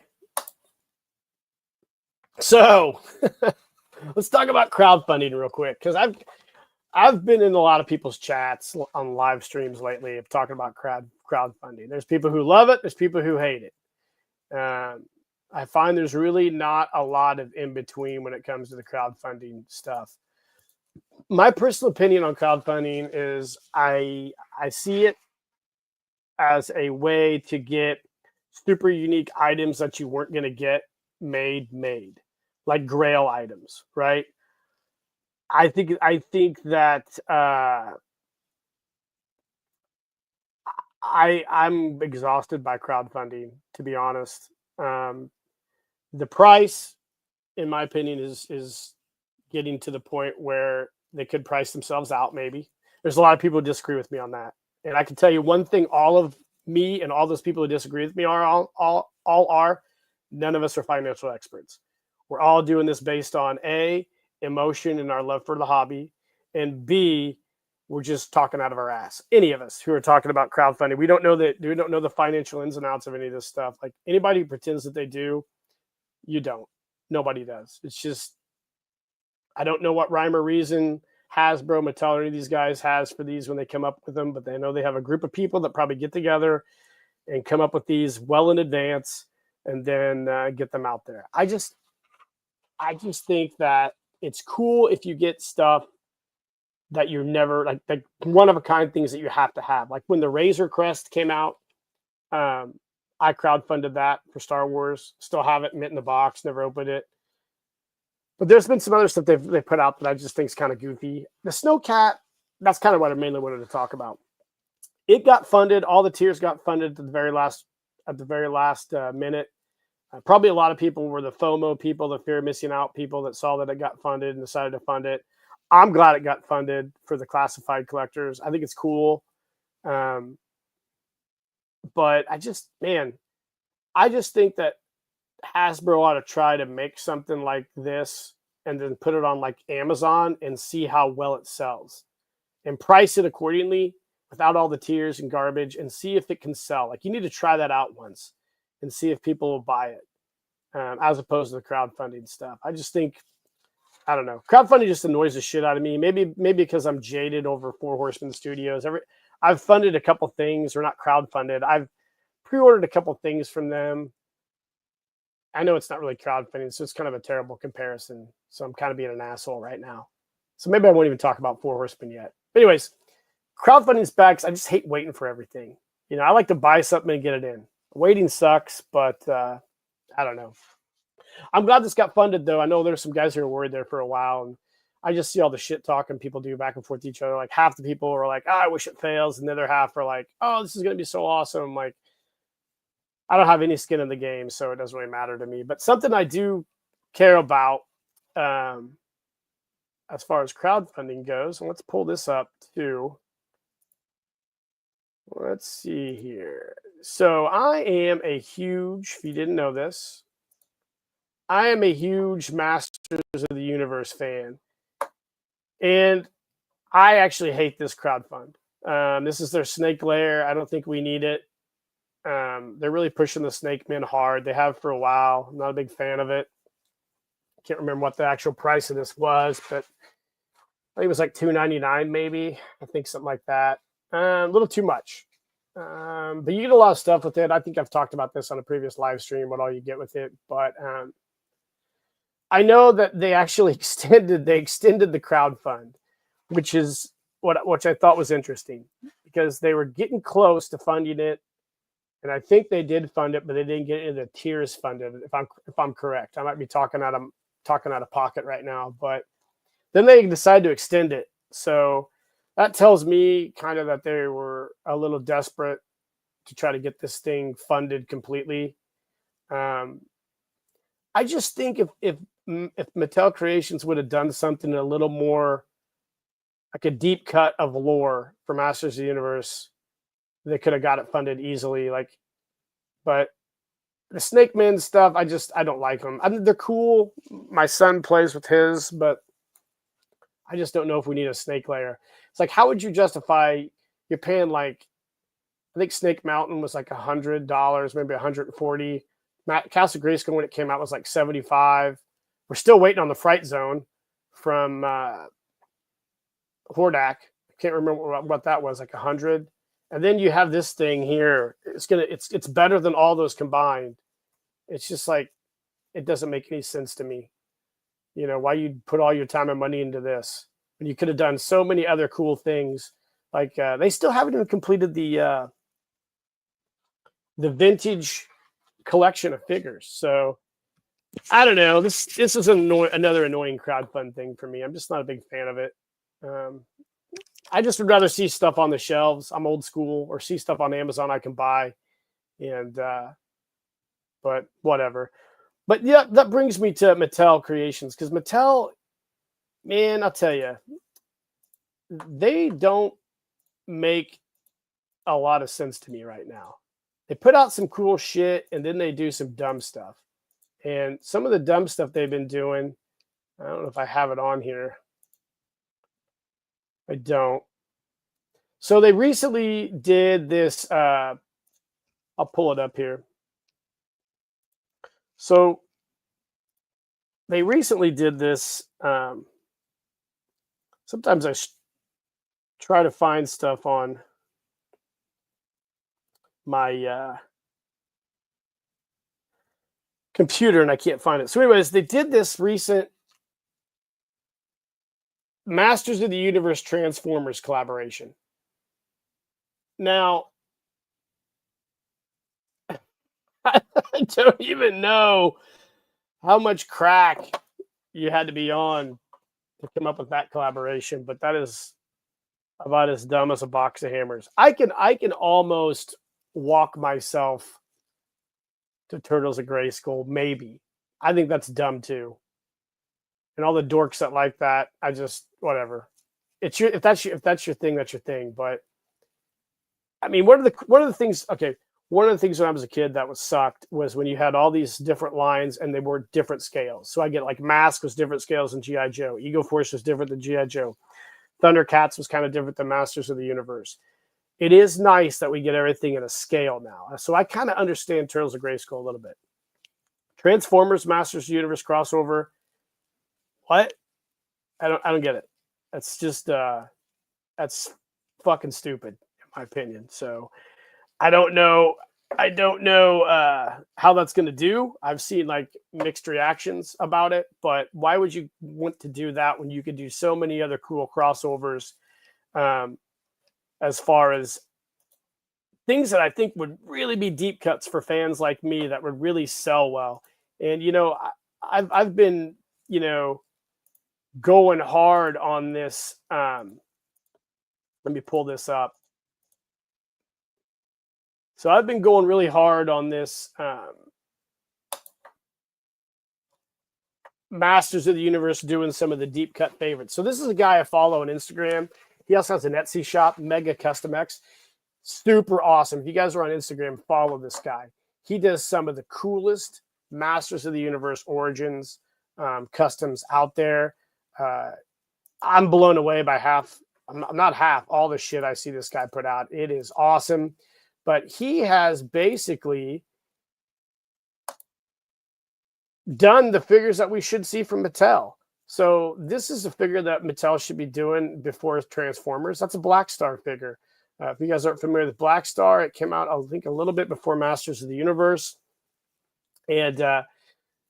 So let's talk about crowdfunding real quick, because I've been in a lot of people's chats on live streams lately of talking about crowdfunding. There's people who love it. There's people who hate it. I find there's really not a lot of in between when it comes to the crowdfunding stuff. My personal opinion on crowdfunding is I see it as a way to get super unique items that you weren't going to get made, like Grail items, right? I think that I'm exhausted by crowdfunding, to be honest. Um, the price, in my opinion, is getting to the point where they could price themselves out. Maybe there's a lot of people who disagree with me on that, and I can tell you one thing: all of me and all those people who disagree with me are all are. None of us are financial experts. We're all doing this based on A, emotion and our love for the hobby, and B, we're just talking out of our ass. Any of us who are talking about crowdfunding, we don't know the financial ins and outs of any of this stuff. Like anybody who pretends that they do, you don't. Nobody does. It's just I don't know what rhyme or reason Hasbro, Mattel, or any of these guys has for these when they come up with them, but they know they have a group of people that probably get together and come up with these well in advance and then get them out there. I just think that it's cool if you get stuff that you're never like one of a kind things that you have to have. Like when the Razor Crest came out, um, I crowdfunded that for Star Wars. Still have it mint in the box. Never opened it. But there's been some other stuff they've put out that I just think is kind of goofy. The Snowcat, that's kind of what I mainly wanted to talk about. It got funded. All the tiers got funded at the very last minute. Probably a lot of people were the FOMO people, the fear of missing out people that saw that it got funded and decided to fund it. I'm glad it got funded for the classified collectors. I think it's cool. Um, but I just think that Hasbro ought to try to make something like this and then put it on like Amazon and see how well it sells and price it accordingly without all the tiers and garbage and see if it can sell. Like you need to try that out once and see if people will buy it, as opposed to the crowdfunding stuff. I just think I don't know. Crowdfunding just annoys the shit out of me. Maybe because I'm jaded over Four Horsemen Studios. I've funded a couple things, or not crowdfunded. I've pre-ordered a couple things from them. I know it's not really crowdfunding, so it's kind of a terrible comparison. So I'm kind of being an asshole right now. So maybe I won't even talk about Four Horsemen yet. But anyways, crowdfunding specs. I just hate waiting for everything. I like to buy something and get it in. Waiting sucks, but I don't know. I'm glad this got funded, though. I know there's some guys who are worried there for a while, and I just see all the shit talking people do back and forth to each other. Like half the people are like, "Oh, I wish it fails," and the other half are like, "Oh, this is going to be so awesome." Like, I don't have any skin in the game, so it doesn't really matter to me. But something I do care about, um, as far as crowdfunding goes, and let's pull this up too. Let's see here. So I am a huge, if you didn't know this, I am a huge Masters of the Universe fan. And I actually hate this crowdfund. This is their Snake Lair. I don't think we need it. They're really pushing the Snake Men hard. They have for a while. I'm not a big fan of it. Can't remember what the actual price of this was, but I think it was like $2.99 maybe. I think something like that. A little too much. But you get a lot of stuff with it. I think I've talked about this on a previous live stream, what all you get with it. But I know that they actually extended the crowd fund, which I thought was interesting because they were getting close to funding it, and I think they did fund it, but they didn't get into the tiers funded. If I'm correct, I might be talking out of pocket right now, but then they decided to extend it. So that tells me kind of that they were a little desperate to try to get this thing funded completely. I just think if Mattel Creations would have done something a little more like a deep cut of lore for Masters of the Universe, they could have got it funded easily. But the Snake Men stuff, I don't like them. I mean, they're cool. My son plays with his, but I just don't know if we need a Snake Lair. It's like, how would you justify you're paying like, I think Snake Mountain was like $100, maybe 140. Castle Grayskull when it came out was like 75. We're still waiting on the Fright Zone from Hordak. I can't remember what that was, like 100. And then you have this thing here. It's better than all those combined. It's just like it doesn't make any sense to me. Why you'd put all your time and money into this when you could have done so many other cool things. Like they still haven't even completed the vintage collection of figures. So I don't know. This is another annoying crowdfund thing for me. I'm just not a big fan of it. Um, I just would rather see stuff on the shelves. I'm old school, or see stuff on Amazon I can buy, and but whatever. But yeah, that brings me to Mattel Creations, because Mattel, man, I'll tell you, they don't make a lot of sense to me right now. They put out some cool shit, and then they do some dumb stuff. And some of the dumb stuff they've been doing, I don't know if I have it on here. I don't. So they recently did this. I'll pull it up here. So they recently did this. Sometimes I try to find stuff on my computer and I can't find it. So, anyways, they did this recent Masters of the Universe Transformers collaboration. Now, I don't even know how much crack you had to be on to come up with that collaboration, but that is about as dumb as a box of hammers. I can almost walk myself to Turtles of Grayskull, maybe. I think that's dumb too. And all the dorks that like that, I just whatever. It's your if that's your thing, that's your thing. But I mean, what are the things? Okay, one of the things when I was a kid that was sucked was when you had all these different lines and they were different scales. So I get like Mask was different scales than GI Joe. Ego Force was different than GI Joe. Thundercats was kind of different than Masters of the Universe. It is nice that we get everything in a scale now. So I kind of understand Turtles of Grayskull a little bit. Transformers Masters of the Universe crossover. What? I don't get it. That's just that's fucking stupid in my opinion. So I don't know. I don't know how that's going to do. I've seen like mixed reactions about it, but why would you want to do that when you could do so many other cool crossovers? As far as things that I think would really be deep cuts for fans like me that would really sell well. And I've been going hard on this. Let me pull this up. So I've been going really hard on this Masters of the Universe, doing some of the deep cut favorites. So this is a guy I follow on Instagram. He also has an Etsy shop, Mega Custom X. Super awesome. If you guys are on Instagram, follow this guy. He does some of the coolest Masters of the Universe Origins customs out there. I'm blown away by I'm not half, all the shit I see this guy put out. It is awesome. But he has basically done the figures that we should see from Mattel. So this is a figure that Mattel should be doing before Transformers. That's a Black Star figure. If you guys aren't familiar with Black Star, it came out, I think, a little bit before Masters of the Universe. And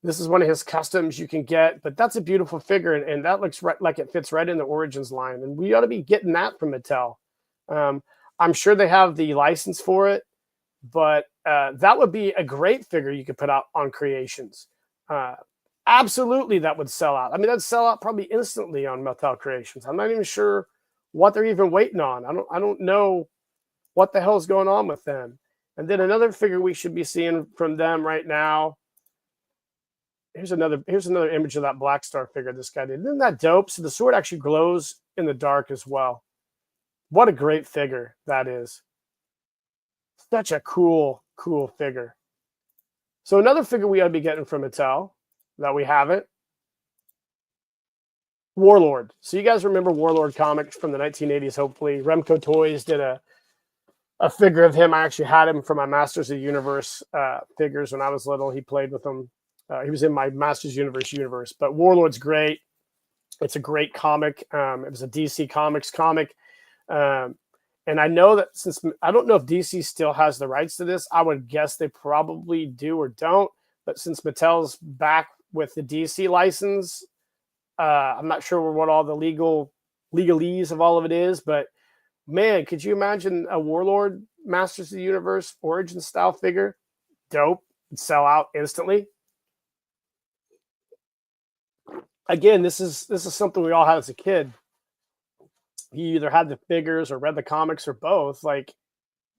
this is one of his customs you can get. But that's a beautiful figure, and that looks like it fits right in the Origins line. And we ought to be getting that from Mattel. I'm sure they have the license for it, but that would be a great figure you could put out on Creations. Absolutely, that would sell out. I mean, that'd sell out probably instantly on Mattel Creations. I'm not even sure what they're even waiting on. I don't know what the hell is going on with them. And then another figure we should be seeing from them right now. Here's another image of that Black Star figure this guy did. Isn't that dope? So the sword actually glows in the dark as well. What a great figure that is. Such a cool figure. So another figure we ought to be getting from Mattel that we haven't. Warlord. So you guys remember Warlord comics from the 1980s, hopefully. Remco Toys did a figure of him. I actually had him for my Masters of the Universe figures when I was little. He played with them. He was in my Masters universe. But Warlord's great. It's a great comic. It was a DC Comics comic. And I know that since I don't know if DC still has the rights to this, I would guess they probably do or don't. But since Mattel's back with the DC license, I'm not sure what all the legalese of all of it is. But man, could you imagine a Warlord Masters of the Universe Origin style figure? Dope. It'd sell out instantly. again, this is something we all had as a kid. You either had the figures or read the comics or both. Like,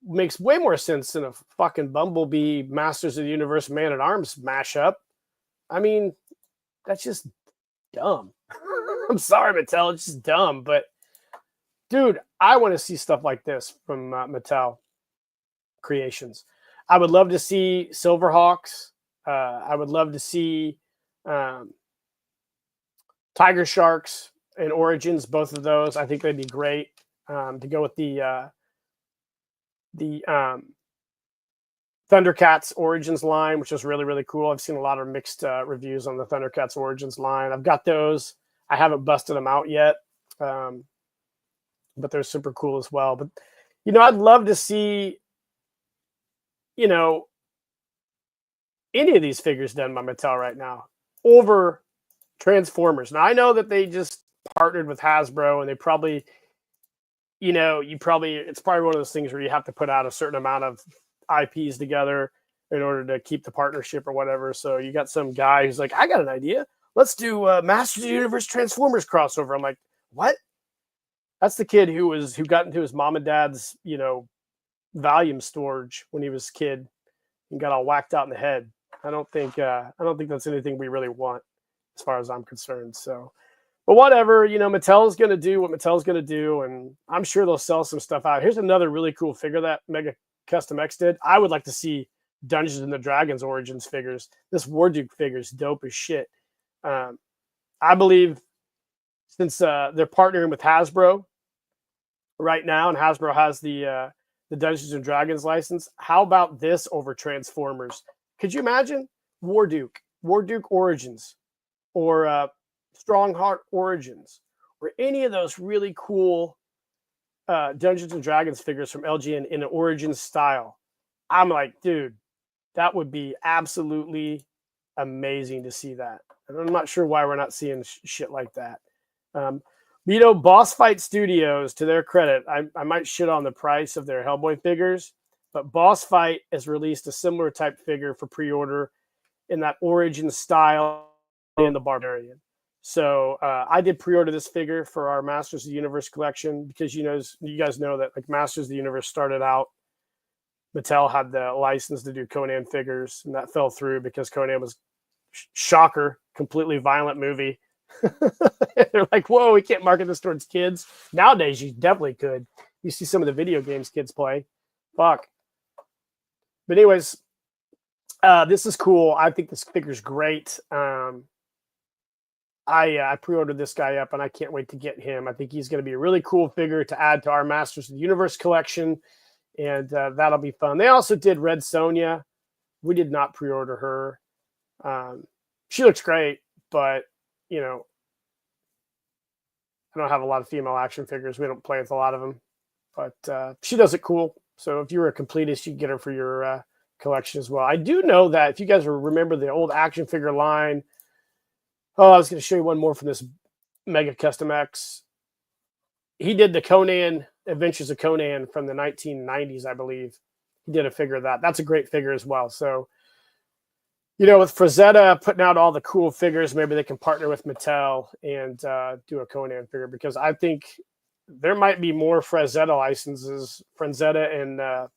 makes way more sense than a fucking Bumblebee Masters of the Universe Man at Arms mashup. I mean, that's just dumb. I'm sorry, Mattel, it's just dumb. But dude, I want to see stuff like this from Mattel Creations. I would love to see Silverhawks. I would love to see um, Tiger Sharks and Origins. Both of those, I think they'd be great to go with the Thundercats Origins line, which is really, really cool. I've seen a lot of mixed reviews on the Thundercats Origins line. I've got those. I haven't busted them out yet, but they're super cool as well. But, I'd love to see, any of these figures done by Mattel right now over Transformers. Now, I know that they just partnered with Hasbro, and they probably, it's probably one of those things where you have to put out a certain amount of IPs together in order to keep the partnership or whatever. So you got some guy who's like, I got an idea. Let's do Masters of the Universe Transformers crossover. I'm like, what? That's the kid who got into his mom and dad's, volume storage when he was a kid and got all whacked out in the head. I don't think that's anything we really want as far as I'm concerned. So, but whatever, Mattel's going to do what Mattel's going to do, and I'm sure they'll sell some stuff out. Here's another really cool figure that Mega Custom X did. I would like to see Dungeons and Dragons Origins figures. This Warduke figure is dope as shit. I believe since they're partnering with Hasbro right now, and Hasbro has the Dungeons and Dragons license, how about this over Transformers? Could you imagine Warduke Origins, or Strongheart Origins, or any of those really cool Dungeons and Dragons figures from LGN in an Origins style? I'm like, dude, that would be absolutely amazing to see that. And I'm not sure why we're not seeing shit like that. Boss Fight Studios, to their credit, I might shit on the price of their Hellboy figures, but Boss Fight has released a similar type figure for pre-order in that Origin style in the Barbarian. So I did pre-order this figure for our Masters of the Universe collection because you guys know that like Masters of the Universe started out, Mattel had the license to do Conan figures, and that fell through because Conan was, shocker, completely violent movie. They're like, whoa, we can't market this towards kids. Nowadays, you definitely could. You see some of the video games kids play. Fuck. But anyways, this is cool. I think this figure's great. I pre-ordered this guy up, and I can't wait to get him. I think he's going to be a really cool figure to add to our Masters of the Universe collection, and that'll be fun. They also did Red Sonja. We did not pre-order her. She looks great, but I don't have a lot of female action figures. We don't play with a lot of them, but she does it cool. So if you were a completist, you can get her for your collection as well. I do know that if you guys remember the old action figure line, I was going to show you one more from this Mega Custom X. He did the Conan, Adventures of Conan from the 1990s, I believe. He did a figure of that. That's a great figure as well. So, with Frazetta putting out all the cool figures, maybe they can partner with Mattel and do a Conan figure, because I think there might be more Frazetta licenses, Frazetta and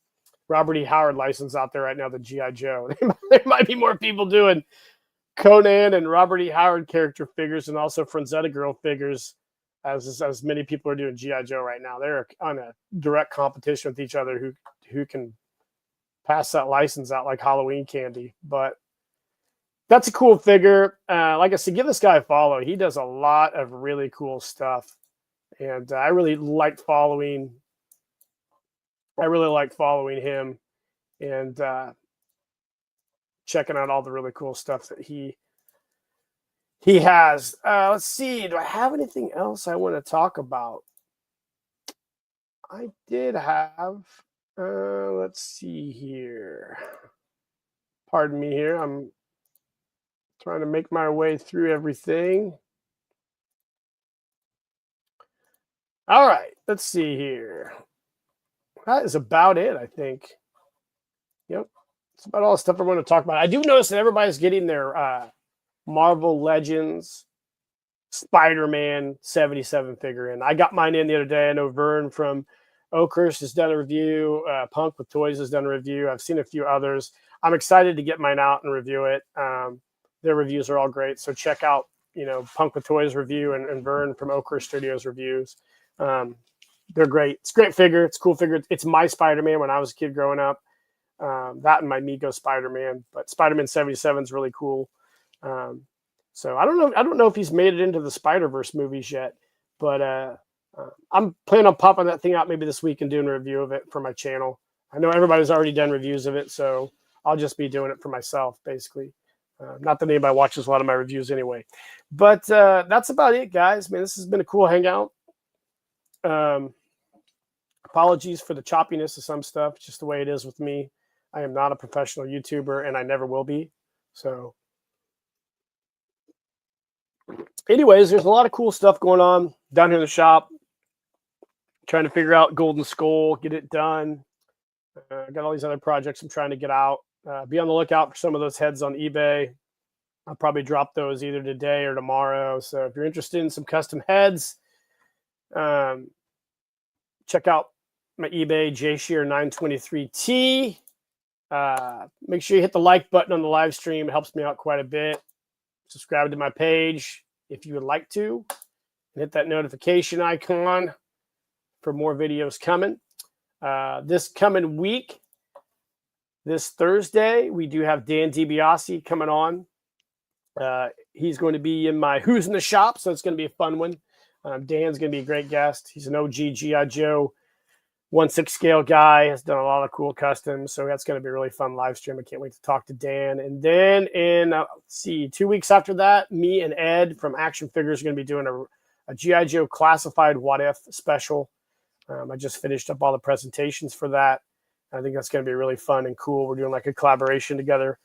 Robert E. Howard license out there right now than G.I. Joe. There might be more people doing Conan and Robert E. Howard character figures and also Frazetta girl figures as many people are doing G.I. Joe right now. They're on a direct competition with each other who can pass that license out like Halloween candy. But that's a cool figure. Like I said, give this guy a follow. He does a lot of really cool stuff. And I really like following him and checking out all the really cool stuff that he has. Let's see. Do I have anything else I want to talk about? I did have. Let's see here. Pardon me here. I'm trying to make my way through everything. All right. Let's see here. That is about it, I think. Yep. It's about all the stuff I want to talk about. I do notice that everybody's getting their Marvel Legends Spider-Man 77 figure in. I got mine in the other day. I know Vern from Oakhurst has done a review. Punk with Toys has done a review. I've seen a few others. I'm excited to get mine out and review it. Their reviews are all great. So check out, Punk with Toys review and Vern from Oakhurst Studios reviews. They're great. It's a great figure. It's a cool figure. It's my Spider-Man when I was a kid growing up. That and my Mego Spider-Man. But Spider-Man 77 is really cool. So I don't know if he's made it into the Spider-Verse movies yet, but I'm planning on popping that thing out maybe this week and doing a review of it for my channel. I know everybody's already done reviews of it, so I'll just be doing it for myself, basically. Not that anybody watches a lot of my reviews anyway. But that's about it, guys. Man, this has been a cool hangout. Apologies for the choppiness of some stuff. It's just the way it is with me. I am not a professional YouTuber, and I never will be. So anyways, there's a lot of cool stuff going on down here in the shop. Trying to figure out Golden Skull, get it done. Got all these other projects I'm trying to get out. Be on the lookout for some of those heads on eBay. I'll probably drop those either today or tomorrow. So if you're interested in some custom heads, check out my eBay JShear923T. Make sure you hit the like button on the live stream. It helps me out quite a bit. Subscribe to my page if you would like to. And hit that notification icon for more videos coming. This coming week, this Thursday, we do have Dan DiBiase coming on. He's going to be in my Who's in the Shop, so it's going to be a fun one. Dan's going to be a great guest. He's an OG G.I. Joe 1/6 scale guy, has done a lot of cool customs, so that's going to be a really fun live stream. I can't wait to talk to Dan. And then in, 2 weeks after that, me and Ed from Action Figures are going to be doing a G.I. Joe Classified What If special. I just finished up all the presentations for that. I think that's going to be really fun and cool. We're doing like a collaboration together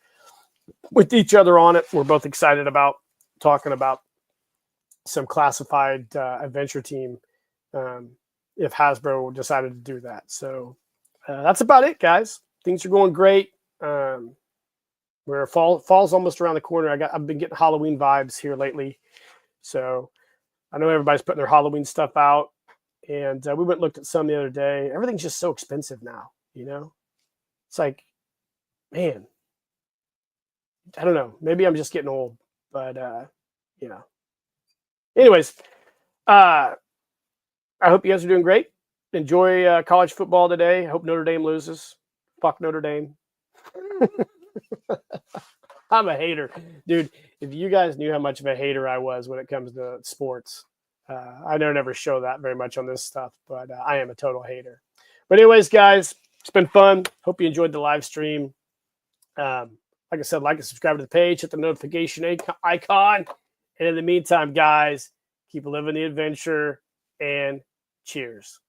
with each other on it. We're both excited about talking about some classified adventure team if Hasbro decided to do that. So that's about it, guys. Things are going great. Fall's almost around the corner. I've been getting Halloween vibes here lately. So I know everybody's putting their Halloween stuff out. And we went and looked at some the other day. Everything's just so expensive now, It's like, man, I don't know. Maybe I'm just getting old. But, Anyways, I hope you guys are doing great. Enjoy college football today. I hope Notre Dame loses. Fuck Notre Dame. I'm a hater. Dude, if you guys knew how much of a hater I was when it comes to sports, I never show that very much on this stuff, but I am a total hater. But anyways, guys, it's been fun. Hope you enjoyed the live stream. Like I said, like and subscribe to the page, hit the notification icon. And in the meantime, guys, keep living the adventure and cheers.